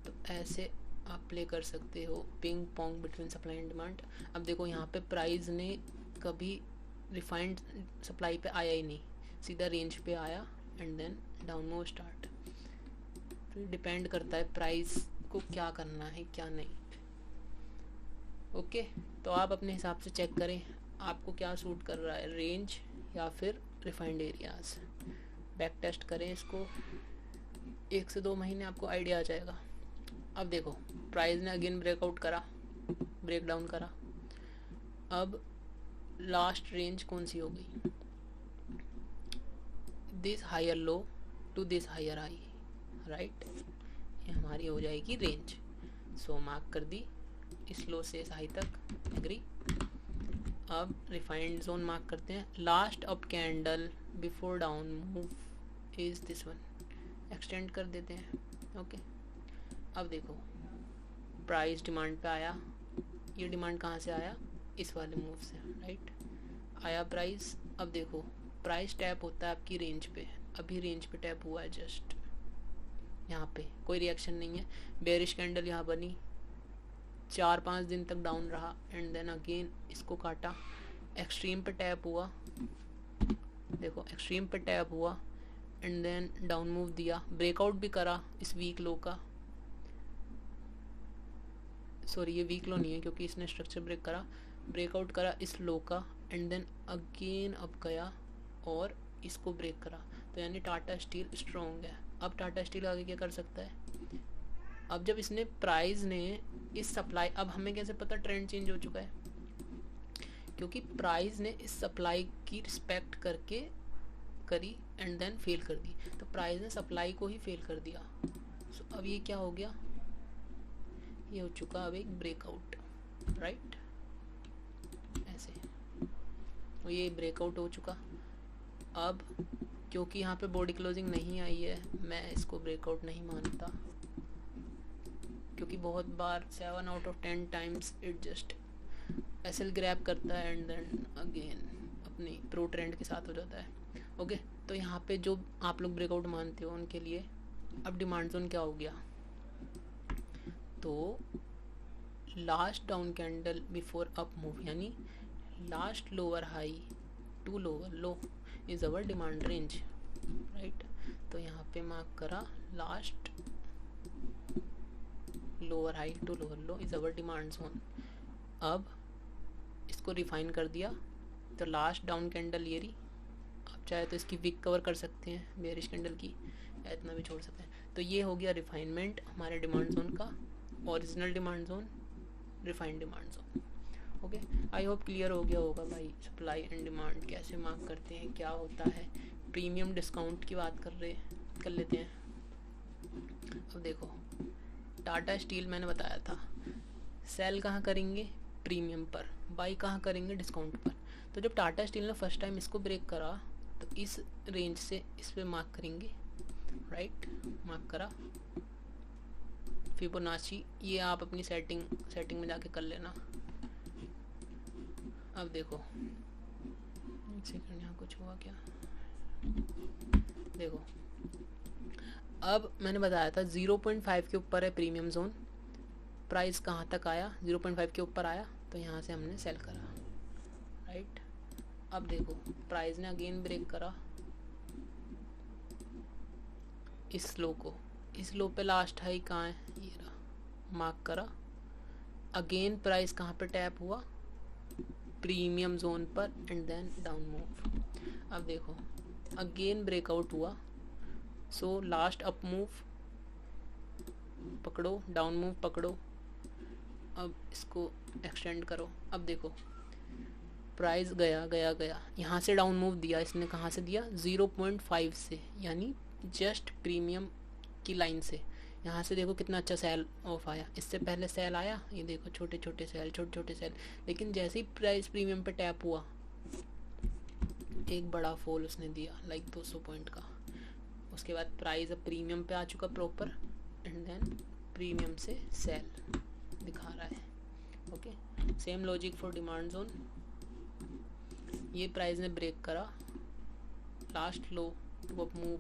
A: तो ऐसे आप प्ले कर सकते हो ping pong between supply and demand. अब देखो यहाँ पे प्राइस ने कभी रिफाइंड सप्लाई पे आया ही नहीं, सीधा रेंज पे आया and then down move start. तो डिपेंड करता है प्राइस को क्या करना है क्या नहीं, ओके, तो आप अपने हिसाब से चेक करें आपको क्या सूट कर रहा है, रेंज या फिर रिफाइंड एरियाज। बैक टेस्ट करें इसको, 1 से 2 महीने आपको आइडिया आ जाएगा। अब देखो प्राइस ने अगेन ब्रेकआउट करा, ब्रेक डाउन करा। अब लास्ट रेंज कौन सी हो गई, this higher low to this higher high, right, ये हमारी हो जाएगी रेंज। सो मार्क कर दी इस लो से इस हाई तक, एग्री। अब रिफाइंड जोन मार्क करते हैं, last up candle before down move is this one, extend कर देते हैं। ओके, अब देखो प्राइस डिमांड पे आया, ये डिमांड कहाँ से आया, इस वाले मूव से, राइट, आया प्राइस। अब देखो प्राइस टैप होता है आपकी रेंज पे, अभी रेंज पे टैप हुआ है जस्ट, यहाँ पे कोई रिएक्शन नहीं है। बेरिश कैंडल यहाँ बनी, 4-5 दिन तक डाउन रहा एंड देन अगेन इसको काटा, एक्सट्रीम पे टैप हुआ, देखो एक्सट्रीम पे टैप हुआ एंड देन डाउन मूव दिया, ब्रेकआउट भी करा इस वीक लो का, सॉरी ये वीक लो नहीं है क्योंकि इसने स्ट्रक्चर ब्रेक करा, ब्रेकआउट करा इस लो का एंड देन अगेन अब गया और इसको ब्रेक करा। तो यानी टाटा स्टील स्ट्रॉन्ग है। अब टाटा स्टील आगे क्या कर सकता है, अब जब इसने प्राइस ने इस सप्लाई, अब हमें कैसे पता ट्रेंड चेंज हो चुका है, क्योंकि प्राइस ने इस सप्लाई की रिस्पेक्ट करके करी एंड देन फेल कर दी, तो प्राइस ने सप्लाई को ही फेल कर दिया। सो अब ये क्या हो गया, ये हो चुका अब एक ब्रेकआउट, राइट, ऐसे, तो ये ब्रेकआउट हो चुका। अब क्योंकि यहाँ पे बॉडी क्लोजिंग नहीं आई है, मैं इसको ब्रेकआउट नहीं मानता, क्योंकि बहुत बार 7 out of 10 times it just SL grab करता है एंड देन अगेन अपनी प्रो ट्रेंड के साथ हो जाता है। ओके, तो यहाँ पे जो आप लोग ब्रेकआउट मानते हो उनके लिए अब डिमांड जोन क्या हो गया, तो last down candle before up move, यानी last lower high to lower low is our demand range, right. तो यहाँ पे मार्क करा last lower high to lower low is our demand zone. अब इसको रिफाइन कर दिया, तो लास्ट डाउन कैंडल ये रही, आप चाहे तो इसकी विक कवर कर सकते हैं बेरिश कैंडल की, या इतना भी छोड़ सकते हैं। तो ये हो गया रिफाइनमेंट हमारे डिमांड जोन का, original demand zone, refined demand zone. Okay, आई होप क्लियर हो गया होगा भाई, सप्लाई एंड डिमांड कैसे मार्क करते हैं, क्या होता है। प्रीमियम डिस्काउंट की बात कर लेते हैं। अब देखो टाटा स्टील मैंने बताया था, सेल कहाँ करेंगे, प्रीमियम पर, बाई कहाँ करेंगे, डिस्काउंट पर। तो जब टाटा स्टील ने फर्स्ट टाइम इसको ब्रेक करा तो इस रेंज से इस पे मार्क करेंगे, राइट, मार्क करा फिबोनाची, ये आप अपनी सेटिंग में जाके कर लेना। अब देखो एक सेकंड, यहाँ कुछ हुआ क्या, देखो अब मैंने बताया था 0.5 के ऊपर है प्रीमियम जोन, प्राइस कहाँ तक आया, 0.5 के ऊपर आया, तो यहाँ से हमने सेल करा, राइट। अब देखो प्राइस ने अगेन ब्रेक करा इस लो को, इस लो पे लास्ट हाई कहाँ है, ये रहा, मार्क करा, अगेन प्राइस कहाँ पे टैप हुआ, प्रीमियम जोन पर एंड देन डाउन मूव। अब देखो अगेन ब्रेकआउट हुआ, सो लास्ट अप मूव पकड़ो, डाउन मूव पकड़ो, अब इसको एक्सटेंड करो। अब देखो प्राइस गया गया गया, यहाँ से डाउन मूव दिया इसने, कहाँ से दिया, 0.5 से, यानी जस्ट प्रीमियम की लाइन से। यहाँ से देखो कितना अच्छा सेल ऑफ आया, इससे पहले सेल आया, ये देखो छोटे छोटे सेल, लेकिन जैसे ही प्राइस प्रीमियम पे टैप हुआ एक बड़ा फॉल उसने दिया, लाइक 200 पॉइंट का। उसके बाद प्राइस अब प्रीमियम पे आ चुका प्रॉपर एंड देन प्रीमियम से सेल दिखा रहा है। Okay, same logic for demand zone, ये प्राइस ने ब्रेक करा, last low to up move,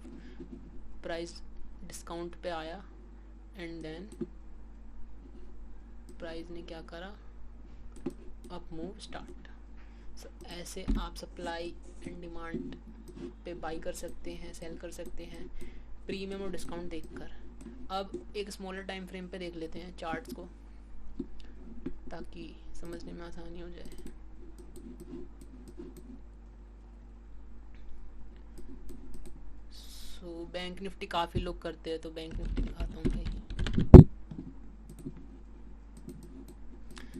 A: price discount पे आया एंड देन प्राइस ने क्या करा, अप मूव स्टार्ट। सो ऐसे आप सप्लाई एंड डिमांड पे बाई कर सकते हैं, सेल कर सकते हैं प्रीमियम और डिस्काउंट देखकर। अब एक स्मॉलर टाइम फ्रेम पे देख लेते हैं चार्ट्स को। ताकि समझने में आसानी हो जाए। सो बैंक निफ्टी काफ़ी लोग करते हैं, तो बैंक निफ्टी दिखाता हूँ भाई।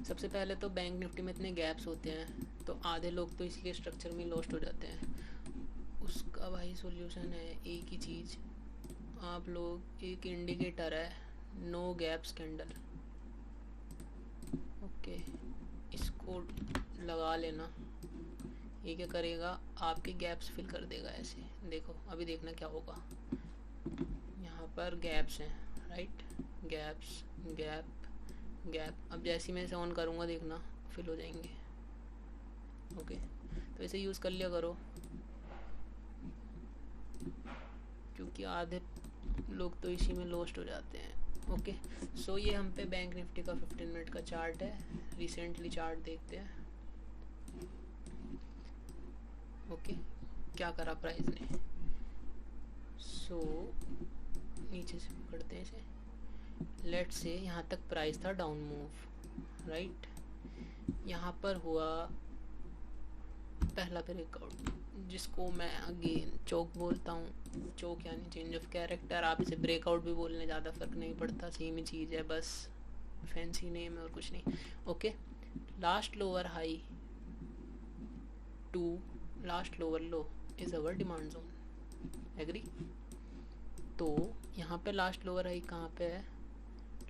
A: सबसे पहले तो बैंक निफ्टी में इतने गैप्स होते हैं, तो आधे लोग तो इसलिए स्ट्रक्चर में लॉस्ट हो जाते हैं। उसका भाई सॉल्यूशन है एक ही चीज़, आप लोग एक इंडिकेटर है नो गैप्स कैंडल, ओके, इसको लगा लेना। ये क्या करेगा, आपके गैप्स फिल कर देगा ऐसे। देखो अभी देखना क्या होगा, यहाँ पर गैप्स हैं, राइट, गैप्स, गैप, गैप। अब जैसे मैं इसे ऑन करूँगा देखना फिल हो जाएंगे, ओके। तो इसे यूज़ कर लिया करो, क्योंकि आधे लोग तो इसी में लॉस्ट हो जाते हैं, ओके। सो ये हम पे बैंक निफ्टी का 15 मिनट का चार्ट है, रिसेंटली चार्ट देखते हैं, ओके। क्या करा प्राइस ने, सो नीचे से पकड़ते हैं इसे, लेट से यहाँ तक प्राइस था डाउन मूव, राइट। यहाँ पर हुआ पहला ब्रेकआउट, जिसको मैं अगेन चोक बोलता हूँ। चोक यानी चेंज ऑफ कैरेक्टर, आप इसे ब्रेकआउट भी बोलने, ज़्यादा फ़र्क नहीं पड़ता, सेम ही चीज़ है, बस फैंसी नेम है और कुछ नहीं, okay. Last lower high to last lower low is our demand zone, agree. तो यहाँ पे लास्ट लोअर हाई कहाँ पे है,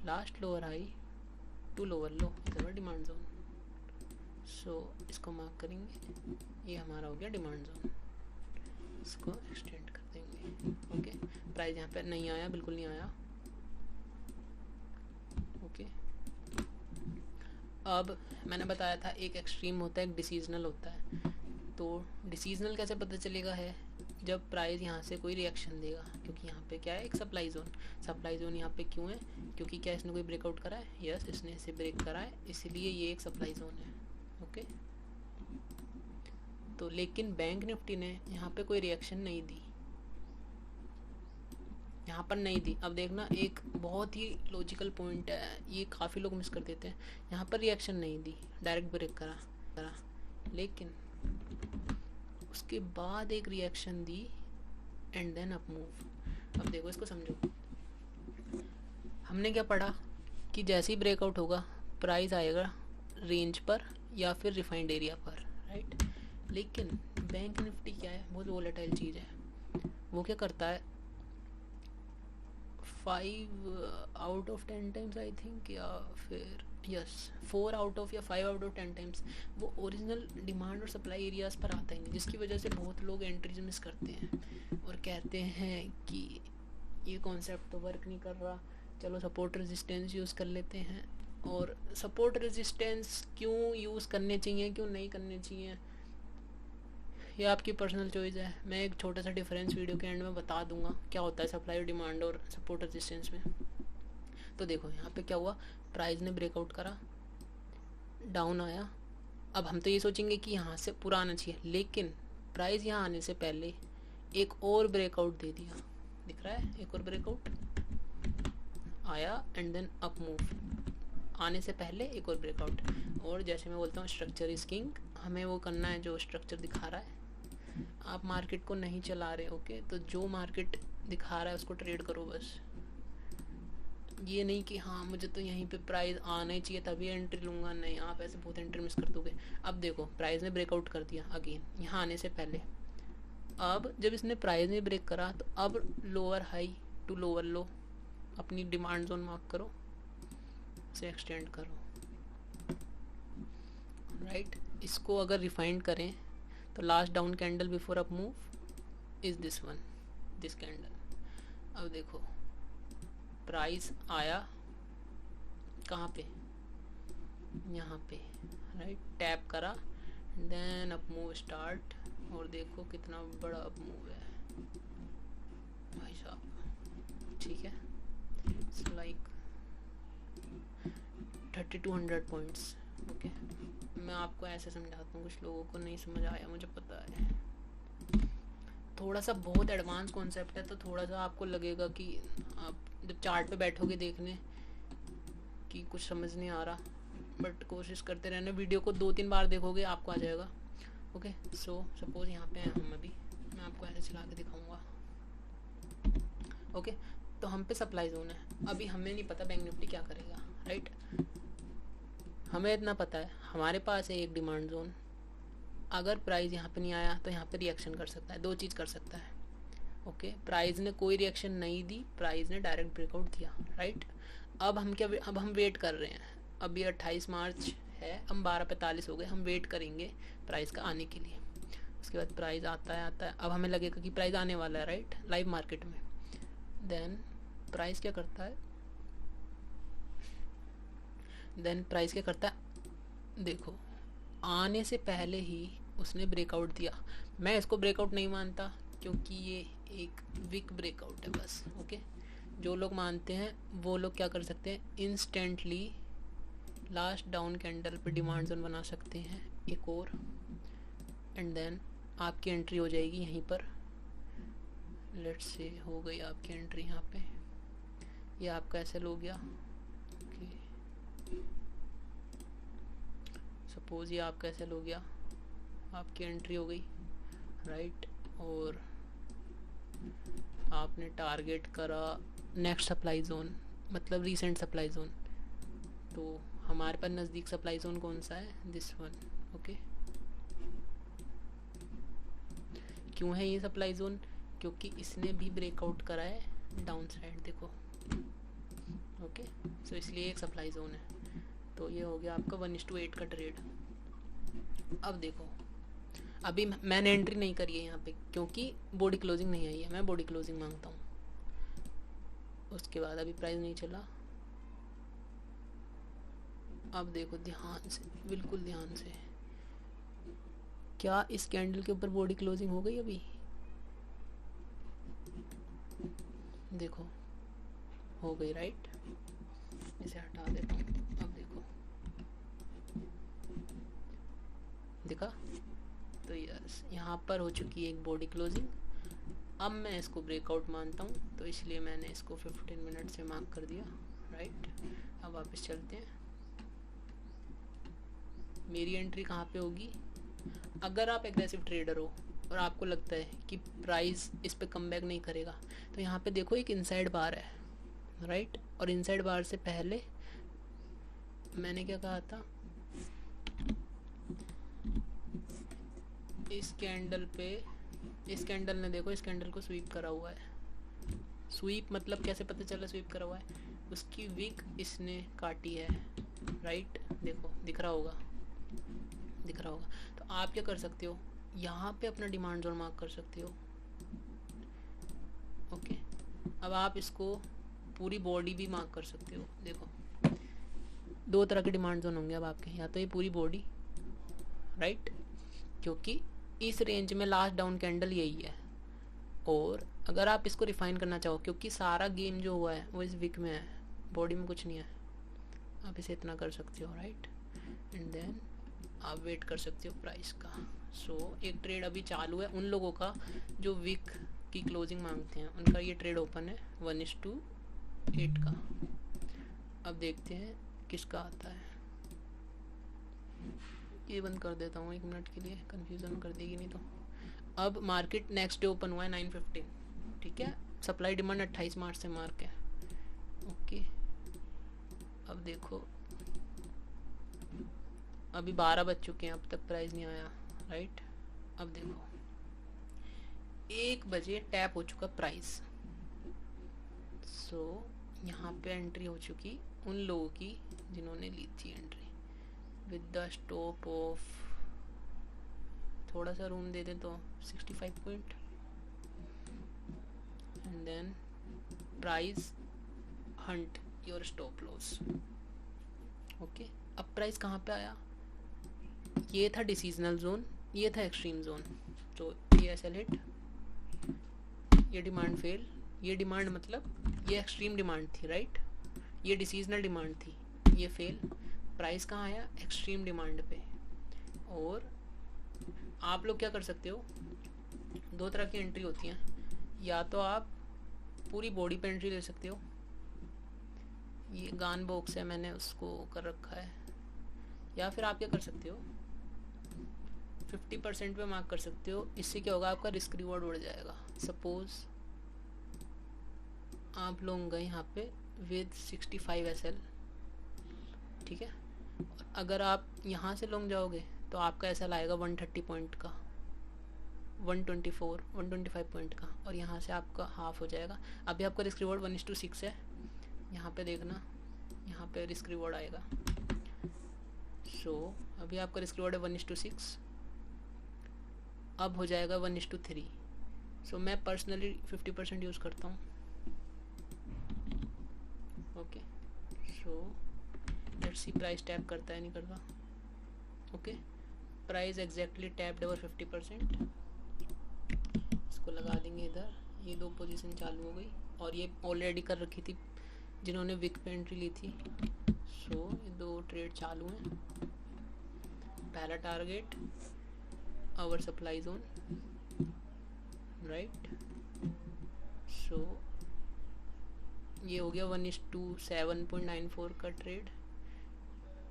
A: last lower high to lower low is our demand zone. So इसको मार्क करेंगे, ये हमारा हो गया डिमांड जोन, इसको एक्सटेंड कर देंगे, ओके। प्राइस यहाँ पे नहीं आया, बिल्कुल नहीं आया, ओके। अब मैंने बताया था एक एक्सट्रीम होता है, एक डिसीजनल होता है। तो डिसीजनल कैसे पता चलेगा है, जब प्राइस यहाँ से कोई रिएक्शन देगा, क्योंकि यहाँ पे क्या है, एक सप्लाई जोन यहाँ पे क्यों है, क्योंकि क्या इसने कोई ब्रेकआउट करा है, यस इसने इसे ब्रेक करा है, इसलिए ये एक सप्लाई जोन है, ओके। तो लेकिन बैंक निफ्टी ने यहाँ पे कोई रिएक्शन नहीं दी, यहाँ पर नहीं दी। अब देखना एक बहुत ही लॉजिकल पॉइंट है, ये काफ़ी लोग मिस कर देते हैं, यहाँ पर रिएक्शन नहीं दी, डायरेक्ट ब्रेक करा, लेकिन उसके बाद एक रिएक्शन दी एंड देन अप मूव। अब देखो इसको समझो, हमने क्या पढ़ा कि जैसे ही ब्रेकआउट होगा प्राइस आएगा रेंज पर या फिर रिफाइंड एरिया पर, राइट। लेकिन बैंक निफ्टी क्या है, बहुत वोलेटाइल चीज़ है, वो क्या करता है 5 out of 10 times I think, या फिर यस 4 आउट ऑफ या 5 आउट ऑफ 10 टाइम्स वो ओरिजिनल डिमांड और सप्लाई एरियाज़ पर आता ही नहीं, जिसकी वजह से बहुत लोग एंट्रीज मिस करते हैं और कहते हैं कि ये कॉन्सेप्ट तो वर्क नहीं कर रहा, चलो सपोर्ट रेजिस्टेंस यूज़ कर लेते हैं। और सपोर्ट रेजिस्टेंस क्यों यूज़ करने चाहिए, क्यों नहीं करने चाहिए, ये आपकी पर्सनल चॉइस है। मैं एक छोटा सा डिफरेंस वीडियो के एंड में बता दूंगा क्या होता है सप्लाई और डिमांड और सपोर्ट रेजिस्टेंस में। तो देखो यहाँ पे क्या हुआ, प्राइस ने ब्रेकआउट करा, डाउन आया। अब हम तो ये सोचेंगे कि यहाँ से पूरा आना चाहिए, लेकिन प्राइस यहाँ आने से पहले एक और ब्रेकआउट दे दिया, दिख रहा है, एक और ब्रेकआउट आया एंड देन अप मूव, आने से पहले एक और ब्रेकआउट। और जैसे मैं बोलता हूँ स्ट्रक्चर इज किंग, हमें वो करना है जो स्ट्रक्चर दिखा रहा है। आप मार्केट को नहीं चला रहे, ओके, तो जो मार्केट दिखा रहा है उसको ट्रेड करो बस। ये नहीं कि हाँ मुझे तो यहीं पे प्राइस आना ही चाहिए तभी एंट्री लूँगा, नहीं, आप ऐसे बहुत एंट्री मिस कर दोगे। अब देखो प्राइस ने ब्रेकआउट कर दिया अगेन यहाँ आने से पहले, अब जब इसने प्राइस ने ब्रेक करा तो अब lower high to lower low अपनी डिमांड जोन मार्क करो, से एक्सटेंड करो, राइट। इसको अगर रिफाइंड करें तो last down candle before up move is this one, this candle. अब देखो प्राइस आया कहाँ पे, यहाँ पे, राइट, टैप करा देन अप मूव स्टार्ट, और देखो कितना बड़ा अप मूव है भाई साहब, ठीक है, इट्स लाइक 3200 पॉइंट्स, ओके। मैं आपको ऐसे समझाता हूँ, कुछ लोगों को नहीं समझ आया मुझे पता है, थोड़ा सा बहुत एडवांस कॉन्सेप्ट है, तो थोड़ा सा आपको लगेगा कि आप जब चार्ट पे बैठोगे देखने कि कुछ समझ नहीं आ रहा, बट कोशिश करते रहना, वीडियो को 2-3 बार देखोगे आपको आ जाएगा। ओके, सो सपोज यहाँ पे हैं हम, अभी मैं आपको ऐसे चला के दिखाऊंगा। ओके, तो हम पे सप्लाई जोन है, अभी हमें नहीं पता बैंक निफ्टी क्या करेगा, राइट। हमें इतना पता है हमारे पास है एक डिमांड जोन, अगर प्राइस यहाँ पे नहीं आया तो यहाँ पे रिएक्शन कर सकता है, 2 चीज़ कर सकता है। ओके, प्राइस ने कोई रिएक्शन नहीं दी, प्राइस ने डायरेक्ट ब्रेकआउट दिया, राइट। अब हम वेट कर रहे हैं, अभी 28 मार्च है, हम 12:45 हो गए, हम वेट करेंगे प्राइस का आने के लिए। उसके बाद प्राइस आता है, अब हमें लगेगा कि प्राइस आने वाला है, राइट, लाइव मार्केट में। देन प्राइस क्या करता है, देखो आने से पहले ही उसने ब्रेकआउट दिया। मैं इसको ब्रेकआउट नहीं मानता क्योंकि ये एक वीक ब्रेकआउट है बस। ओके, जो लोग मानते हैं वो लोग क्या कर सकते हैं, इंस्टेंटली लास्ट डाउन कैंडल पे डिमांड जोन बना सकते हैं एक और, एंड देन आपकी एंट्री हो जाएगी यहीं पर। लेट्स से हो गई आपकी एंट्री यहाँ पे, ये आपका ऐसे हो गया। ओके, सपोज ये आपका ऐसे हो गया, आपकी एंट्री हो गई, राइट। और आपने टारगेट करा नेक्स्ट सप्लाई जोन, मतलब रीसेंट सप्लाई जोन। तो हमारे पास नज़दीक सप्लाई जोन कौन सा है, दिस वन। ओके, क्यों है ये सप्लाई जोन, क्योंकि इसने भी ब्रेकआउट करा है डाउन साइड, देखो। ओके, सो इसलिए एक सप्लाई जोन है। तो ये हो गया आपका 1:8 का ट्रेड। अब देखो, अभी मैंने एंट्री नहीं करी है यहाँ पे क्योंकि बॉडी क्लोजिंग नहीं आई है, मैं बॉडी क्लोजिंग मांगता हूँ। उसके बाद अभी प्राइस नहीं चला। अब देखो ध्यान से, बिल्कुल ध्यान से, क्या इस कैंडल के ऊपर बॉडी क्लोजिंग हो गई अभी, देखो हो गई, राइट। इसे हटा देता हूँ, अब देखो दिखा, तो यस यहाँ पर हो चुकी है एक बॉडी क्लोजिंग। अब मैं इसको ब्रेकआउट मानता हूँ, तो इसलिए मैंने इसको 15 मिनट से मार्क कर दिया, राइट। अब वापस चलते हैं, मेरी एंट्री कहाँ पे होगी। अगर आप एग्रेसिव ट्रेडर हो और आपको लगता है कि प्राइस इस पे कमबैक नहीं करेगा, तो यहाँ पे देखो एक इनसाइड बार है, राइट। और इनसाइड बार से पहले मैंने क्या कहा था, इस कैंडल पे, इस कैंडल ने देखो इस कैंडल को स्वीप करा हुआ है। स्वीप मतलब कैसे पता चला स्वीप करा हुआ है, उसकी विक इसने काटी है, राइट। देखो दिख रहा होगा। तो आप क्या कर सकते हो, यहाँ पे अपना डिमांड जोन मार्क कर सकते हो। ओके, अब आप इसको पूरी बॉडी भी मार्क कर सकते हो। देखो 2 तरह के डिमांड जोन होंगे अब आपके, या तो ये पूरी बॉडी, राइट, क्योंकि इस रेंज में लास्ट डाउन कैंडल यही है। और अगर आप इसको रिफाइन करना चाहो, क्योंकि सारा गेम जो हुआ है वो इस वीक में है, बॉडी में कुछ नहीं है, आप इसे इतना कर सकते हो, राइट। एंड देन आप वेट कर सकते हो प्राइस का। सो एक ट्रेड अभी चालू है उन लोगों का जो वीक की क्लोजिंग मांगते हैं, उनका ये ट्रेड ओपन है 1:8 का। अब देखते हैं किसका आता है। ये बंद कर देता हूँ 1 मिनट के लिए, कन्फ्यूज़न कर देगी नहीं तो। अब मार्केट नेक्स्ट डे ओपन हुआ है 9:15, ठीक है। सप्लाई डिमांड 28 मार्च से मार्क है। ओके, अब देखो अभी 12 बज चुके हैं, अब तक प्राइस नहीं आया, राइट। अब देखो 1 बजे टैप हो चुका प्राइस। सो यहाँ पे एंट्री हो चुकी उन लोगों की जिन्होंने ली थी entry with the stop off, थोड़ा सा रूम दे दे तो 65 point, and then price hunt your stop loss. Okay, अब प्राइस कहाँ पे आया, ये था डिसीजनल जोन, ये था एक्सट्रीम जोन। तो ये ऐसे हिट, ये डिमांड फेल, ये डिमांड मतलब ये एक्सट्रीम डिमांड थी, राइट, ये डिसीजनल डिमांड थी, ये फेल। प्राइस कहाँ आया, एक्सट्रीम डिमांड पे। और आप लोग क्या कर सकते हो, 2 तरह की एंट्री होती हैं, या तो आप पूरी बॉडी पे एंट्री ले सकते हो, ये गान बॉक्स है मैंने उसको कर रखा है, या फिर आप क्या कर सकते हो 50% पे मार्क कर सकते हो। इससे क्या होगा, आपका रिस्क रिवॉर्ड बढ़ जाएगा। सपोज आप लोग गए यहाँ पे विद 65 SL, ठीक है। अगर आप यहाँ से लॉन्ग जाओगे तो आपका SL आएगा 130 पॉइंट का, 124 125 पॉइंट का, और यहाँ से आपका हाफ हो जाएगा। अभी आपका रिस्क रिवॉर्ड 1:6 है। यहाँ पे देखना, यहाँ पे रिस्क रिवॉर्ड आएगा। सो अभी आपका रिस्क रिवॉर्ड है 1:6, अब हो जाएगा 1:3। सो मैं पर्सनली 50% यूज़ करता हूँ। Okay, so let's see price tap करता है नहीं करता। Okay, price exactly tapped over 50%। इसको लगा देंगे इधर। ये 2 पोजीशन चालू हो गई, और ये ऑलरेडी कर रखी थी जिन्होंने विक पे एंट्री ली थी। सो ये 2 ट्रेड चालू हैं। पहला target our supply zone, right. So ये हो गया 1:7.94 का ट्रेड,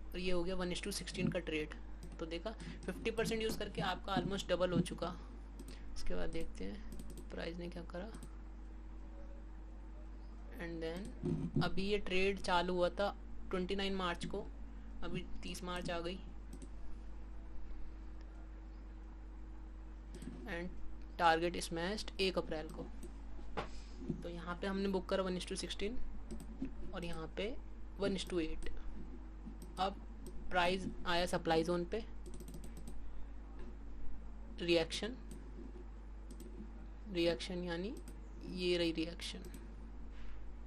A: और ये हो गया 1:16 का ट्रेड। तो देखा 50% यूज़ करके आपका ऑलमोस्ट डबल हो चुका। इसके बाद देखते हैं प्राइस ने क्या करा। एंड देन अभी ये ट्रेड चालू हुआ था 29 मार्च को, अभी 30 मार्च आ गई, एंड टारगेट स्मैश्ड 1 अप्रैल को। तो यहाँ पे हमने बुक करा 1:16 और यहाँ पे 1:8। अब प्राइस आया सप्लाई जोन पे, रिएक्शन यानी ये रही रिएक्शन,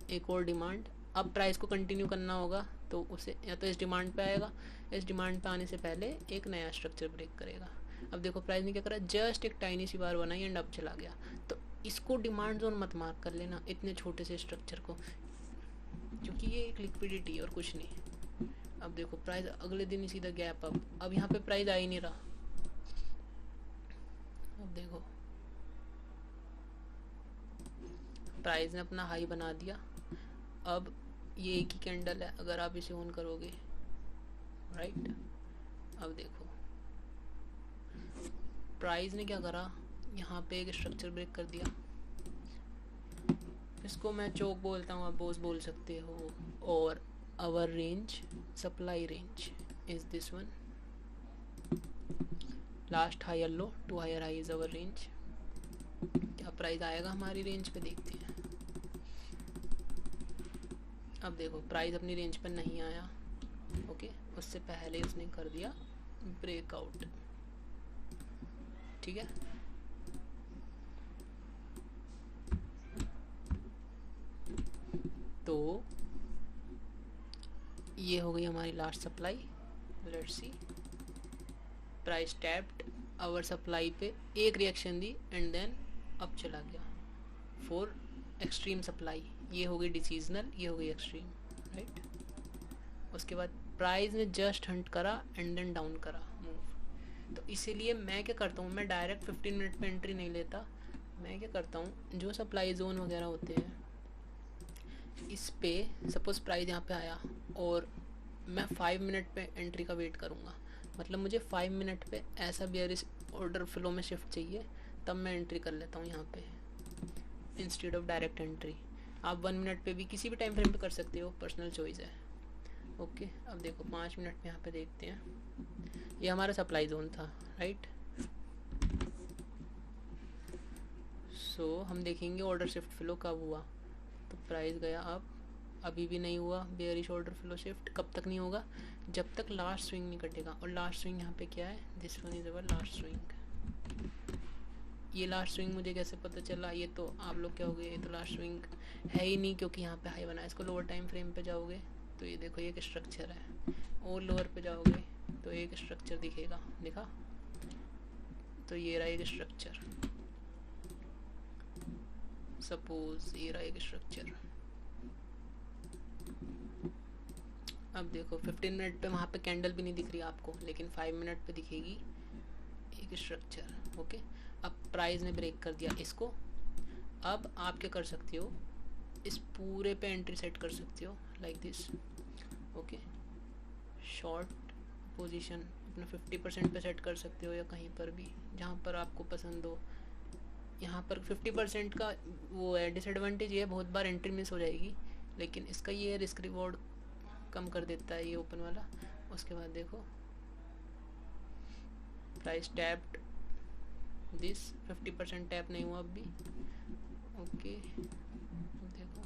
A: एक और डिमांड। अब प्राइस को कंटिन्यू करना होगा तो उसे या तो इस डिमांड पे आएगा, इस डिमांड पे आने से पहले एक नया स्ट्रक्चर ब्रेक करेगा। अब देखो प्राइस ने क्या करा, जस्ट एक टाइनी सी बार बनाई एंड अब चला गया। तो इसको डिमांड जोन मत मार्क कर लेना, इतने छोटे से स्ट्रक्चर को, क्योंकि ये एक लिक्विडिटी है और कुछ नहीं। अब देखो प्राइस अगले दिन ही सीधा गैप अप, अब यहाँ पे प्राइस आ ही नहीं रहा। अब देखो प्राइस ने अपना हाई बना दिया। अब ये एक ही कैंडल है, अगर आप इसे ऑन करोगे, राइट। अब देखो प्राइस ने क्या करा, यहाँ पे एक स्ट्रक्चर ब्रेक कर दिया। इसको मैं चोक बोलता हूँ, आप बोस बोल सकते हो। और our range, supply range is this one, last higher low to higher high is our range. क्या प्राइस आएगा हमारी रेंज पे, देखते हैं। अब देखो प्राइस अपनी रेंज पर नहीं आया। ओके, उससे पहले उसने कर दिया ब्रेकआउट, ठीक है। तो ये हो गई हमारी last supply. Let's see, price tapped our supply पे, एक रिएक्शन दी एंड देन अब चला गया फॉर एक्सट्रीम सप्लाई। ये हो गई डिसीजनल, ये हो गई एक्सट्रीम, राइट। उसके बाद प्राइस ने जस्ट हंट करा एंड देन डाउन करा मूव। तो इसीलिए मैं क्या करता हूँ, मैं डायरेक्ट 15 मिनट पे एंट्री नहीं लेता। मैं क्या करता हूँ, जो सप्लाई जोन वगैरह होते हैं इस पे, सपोज प्राइस यहाँ पे आया और मैं 5 मिनट पे एंट्री का वेट करूँगा, मतलब मुझे 5 मिनट पे ऐसा बेयरिश ऑर्डर फ्लो में शिफ्ट चाहिए, तब मैं एंट्री कर लेता हूँ यहाँ पे इंस्टेड ऑफ डायरेक्ट एंट्री। आप 1 मिनट पे भी किसी भी टाइम फ्रेम पे कर सकते हो, पर्सनल चॉइस है। ओके, अब देखो 5 मिनट में यहाँ पे देखते हैं, ये हमारा सप्लाई जोन था, राइट। सो हम देखेंगे ऑर्डर शिफ्ट फ्लो कब हुआ। तो प्राइस गया अब, अभी भी नहीं हुआ बेयरिश ऑर्डर फ्लो शिफ्ट। कब तक नहीं होगा, जब तक लास्ट स्विंग नहीं कटेगा। और लास्ट स्विंग यहाँ पे क्या है, this one is our last swing. ये लास्ट स्विंग मुझे कैसे पता चला, ये तो आप लोग क्या हो गए, ये तो लास्ट स्विंग है ही नहीं, क्योंकि यहाँ पे हाई बना है। इसको लोअर टाइम फ्रेम पे जाओगे तो ये देखो ये एक स्ट्रक्चर है, और लोअर पे जाओगे तो एक स्ट्रक्चर दिखेगा, दिखा। तो ये रहा एक स्ट्रक्चर, सपोज ये रहा एक स्ट्रक्चर। अब देखो 15 मिनट पे वहाँ पे कैंडल भी नहीं दिख रही आपको, लेकिन 5 मिनट पे दिखेगी एक स्ट्रक्चर। ओके, अब प्राइस ने ब्रेक कर दिया इसको। अब आप क्या कर सकते हो, इस पूरे पे एंट्री सेट कर सकते हो like this. Okay, short position अपना 50% पे सेट कर सकते हो या कहीं पर भी जहाँ पर आपको पसंद हो। यहाँ पर 50% का वो है डिसएडवांटेज, ये बहुत बार एंट्री मिस हो जाएगी, लेकिन इसका ये रिस्क रिवॉर्ड कम कर देता है ये ओपन वाला। उसके बाद देखो प्राइस टैप्ड, दिस 50% टैप नहीं हुआ अब भी। ओके देखो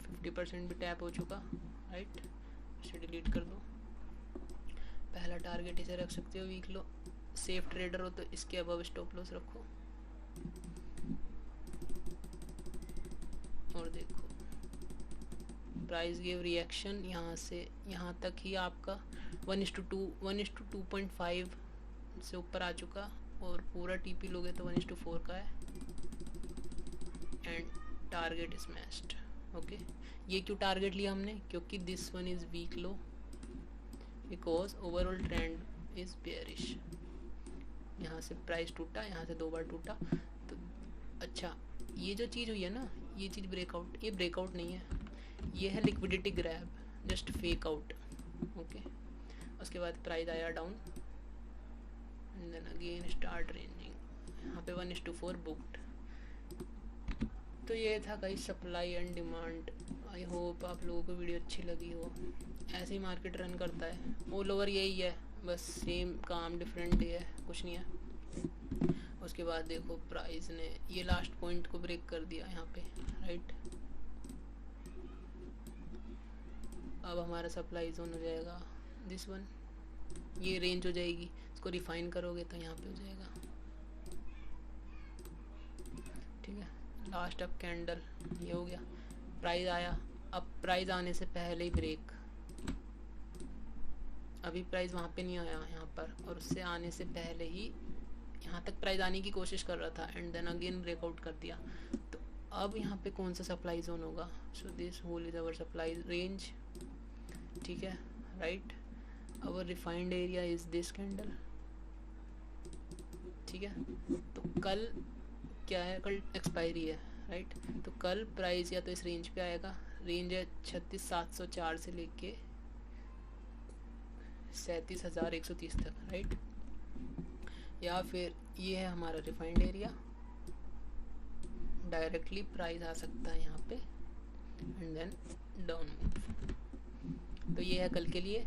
A: 50% भी टैप हो चुका, राइट। इसे डिलीट कर दो। पहला टारगेट इसे रख सकते हो वीक लो। सेफ ट्रेडर हो तो इसके अबव स्टॉप लॉस रखो। और देखो प्राइस गिव रिएक्शन, यहाँ से यहाँ तक ही आपका 1:2 1:2.5 से ऊपर आ चुका, और पूरा टीपी लोगे तो 1:4 का है। And target smashed. ओके, ये क्यों टारगेट लिया हमने, क्योंकि this one is weak low because overall trend is bearish. यहाँ से प्राइस टूटा, यहाँ से 2 बार टूटा, तो अच्छा ये जो चीज़ हुई है ना, ये चीज़ ब्रेकआउट, ये ब्रेकआउट नहीं है, ये है liquidity grab, just fake out. Okay, उसके बाद प्राइस आया down and then again start ranging, यहाँ पे 1:4 बुक्ड। तो ये था guys supply and demand. I hope आप लोगों को वीडियो अच्छी लगी हो। ऐसे ही मार्केट रन करता है, ऑल ओवर यही है, बस सेम काम डिफरेंट डे है, कुछ नहीं है। उसके बाद देखो प्राइस ने ये लास्ट पॉइंट को ब्रेक कर दिया यहाँ पे, राइट। अब हमारा सप्लाई जोन हो जाएगा दिस वन, ये रेंज हो जाएगी, इसको रिफाइन करोगे तो यहाँ पे हो जाएगा, ठीक है। लास्ट अप कैंडल ये हो गया, प्राइस आया, अब प्राइस आने से पहले ही ब्रेक, अभी प्राइस वहाँ पे नहीं आया यहाँ पर, और उससे आने से पहले ही यहाँ तक प्राइस आने की कोशिश कर रहा था एंड देन अगेन ब्रेकआउट कर दिया। तो अब यहाँ पे कौन सा सप्लाई जोन होगा, so this whole is our supply range, ठीक है, right. Our refined area is this candle, ठीक है। तो कल क्या है, कल एक्सपायरी है, राइट। तो कल प्राइस या तो इस रेंज पे आएगा, रेंज है 36,704 से लेके 37,130 तक, राइट। या फिर ये है हमारा रिफाइंड एरिया, डायरेक्टली प्राइस आ सकता है यहाँ पे एंड देन डाउन मूव। तो ये है कल के लिए।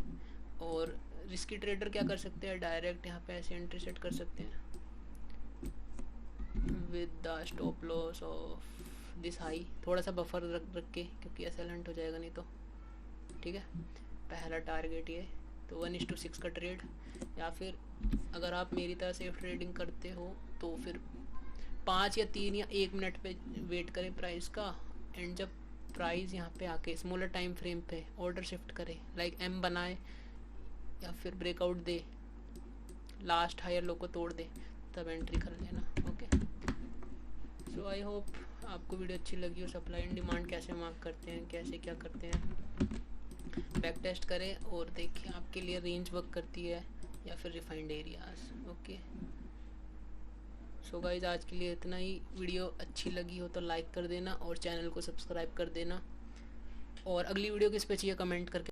A: और रिस्की ट्रेडर क्या कर सकते हैं, डायरेक्ट यहाँ पे ऐसे एंट्री सेट कर सकते हैं with the stop loss of this high, थोड़ा सा बफर रख के, क्योंकि ऐसे हंट हो जाएगा नहीं तो, ठीक है। पहला टारगेट ये, तो 1:6 का ट्रेड। या फिर अगर आप मेरी तरह सेफ ट्रेडिंग करते हो तो फिर 5 या 3 या 1 मिनट पे वेट करें प्राइस का, एंड जब प्राइस यहाँ पे आके स्मॉलर टाइम फ्रेम पे ऑर्डर शिफ्ट करे, लाइक एम बनाए या फिर ब्रेकआउट दे, लास्ट हायर लो को तोड़ दे, तब एंट्री कर लेना। ओके, सो आई होप आपको वीडियो अच्छी लगी हो। सप्लाई एंड डिमांड कैसे मार्क करते हैं, कैसे क्या करते हैं, बैक टेस्ट करें और देखें आपके लिए रेंज वर्क करती है या फिर refined areas. Okay, so guys आज के लिए इतना ही। वीडियो अच्छी लगी हो तो लाइक कर देना और चैनल को सब्सक्राइब कर देना, और अगली वीडियो किस पे चाहिए कमेंट करके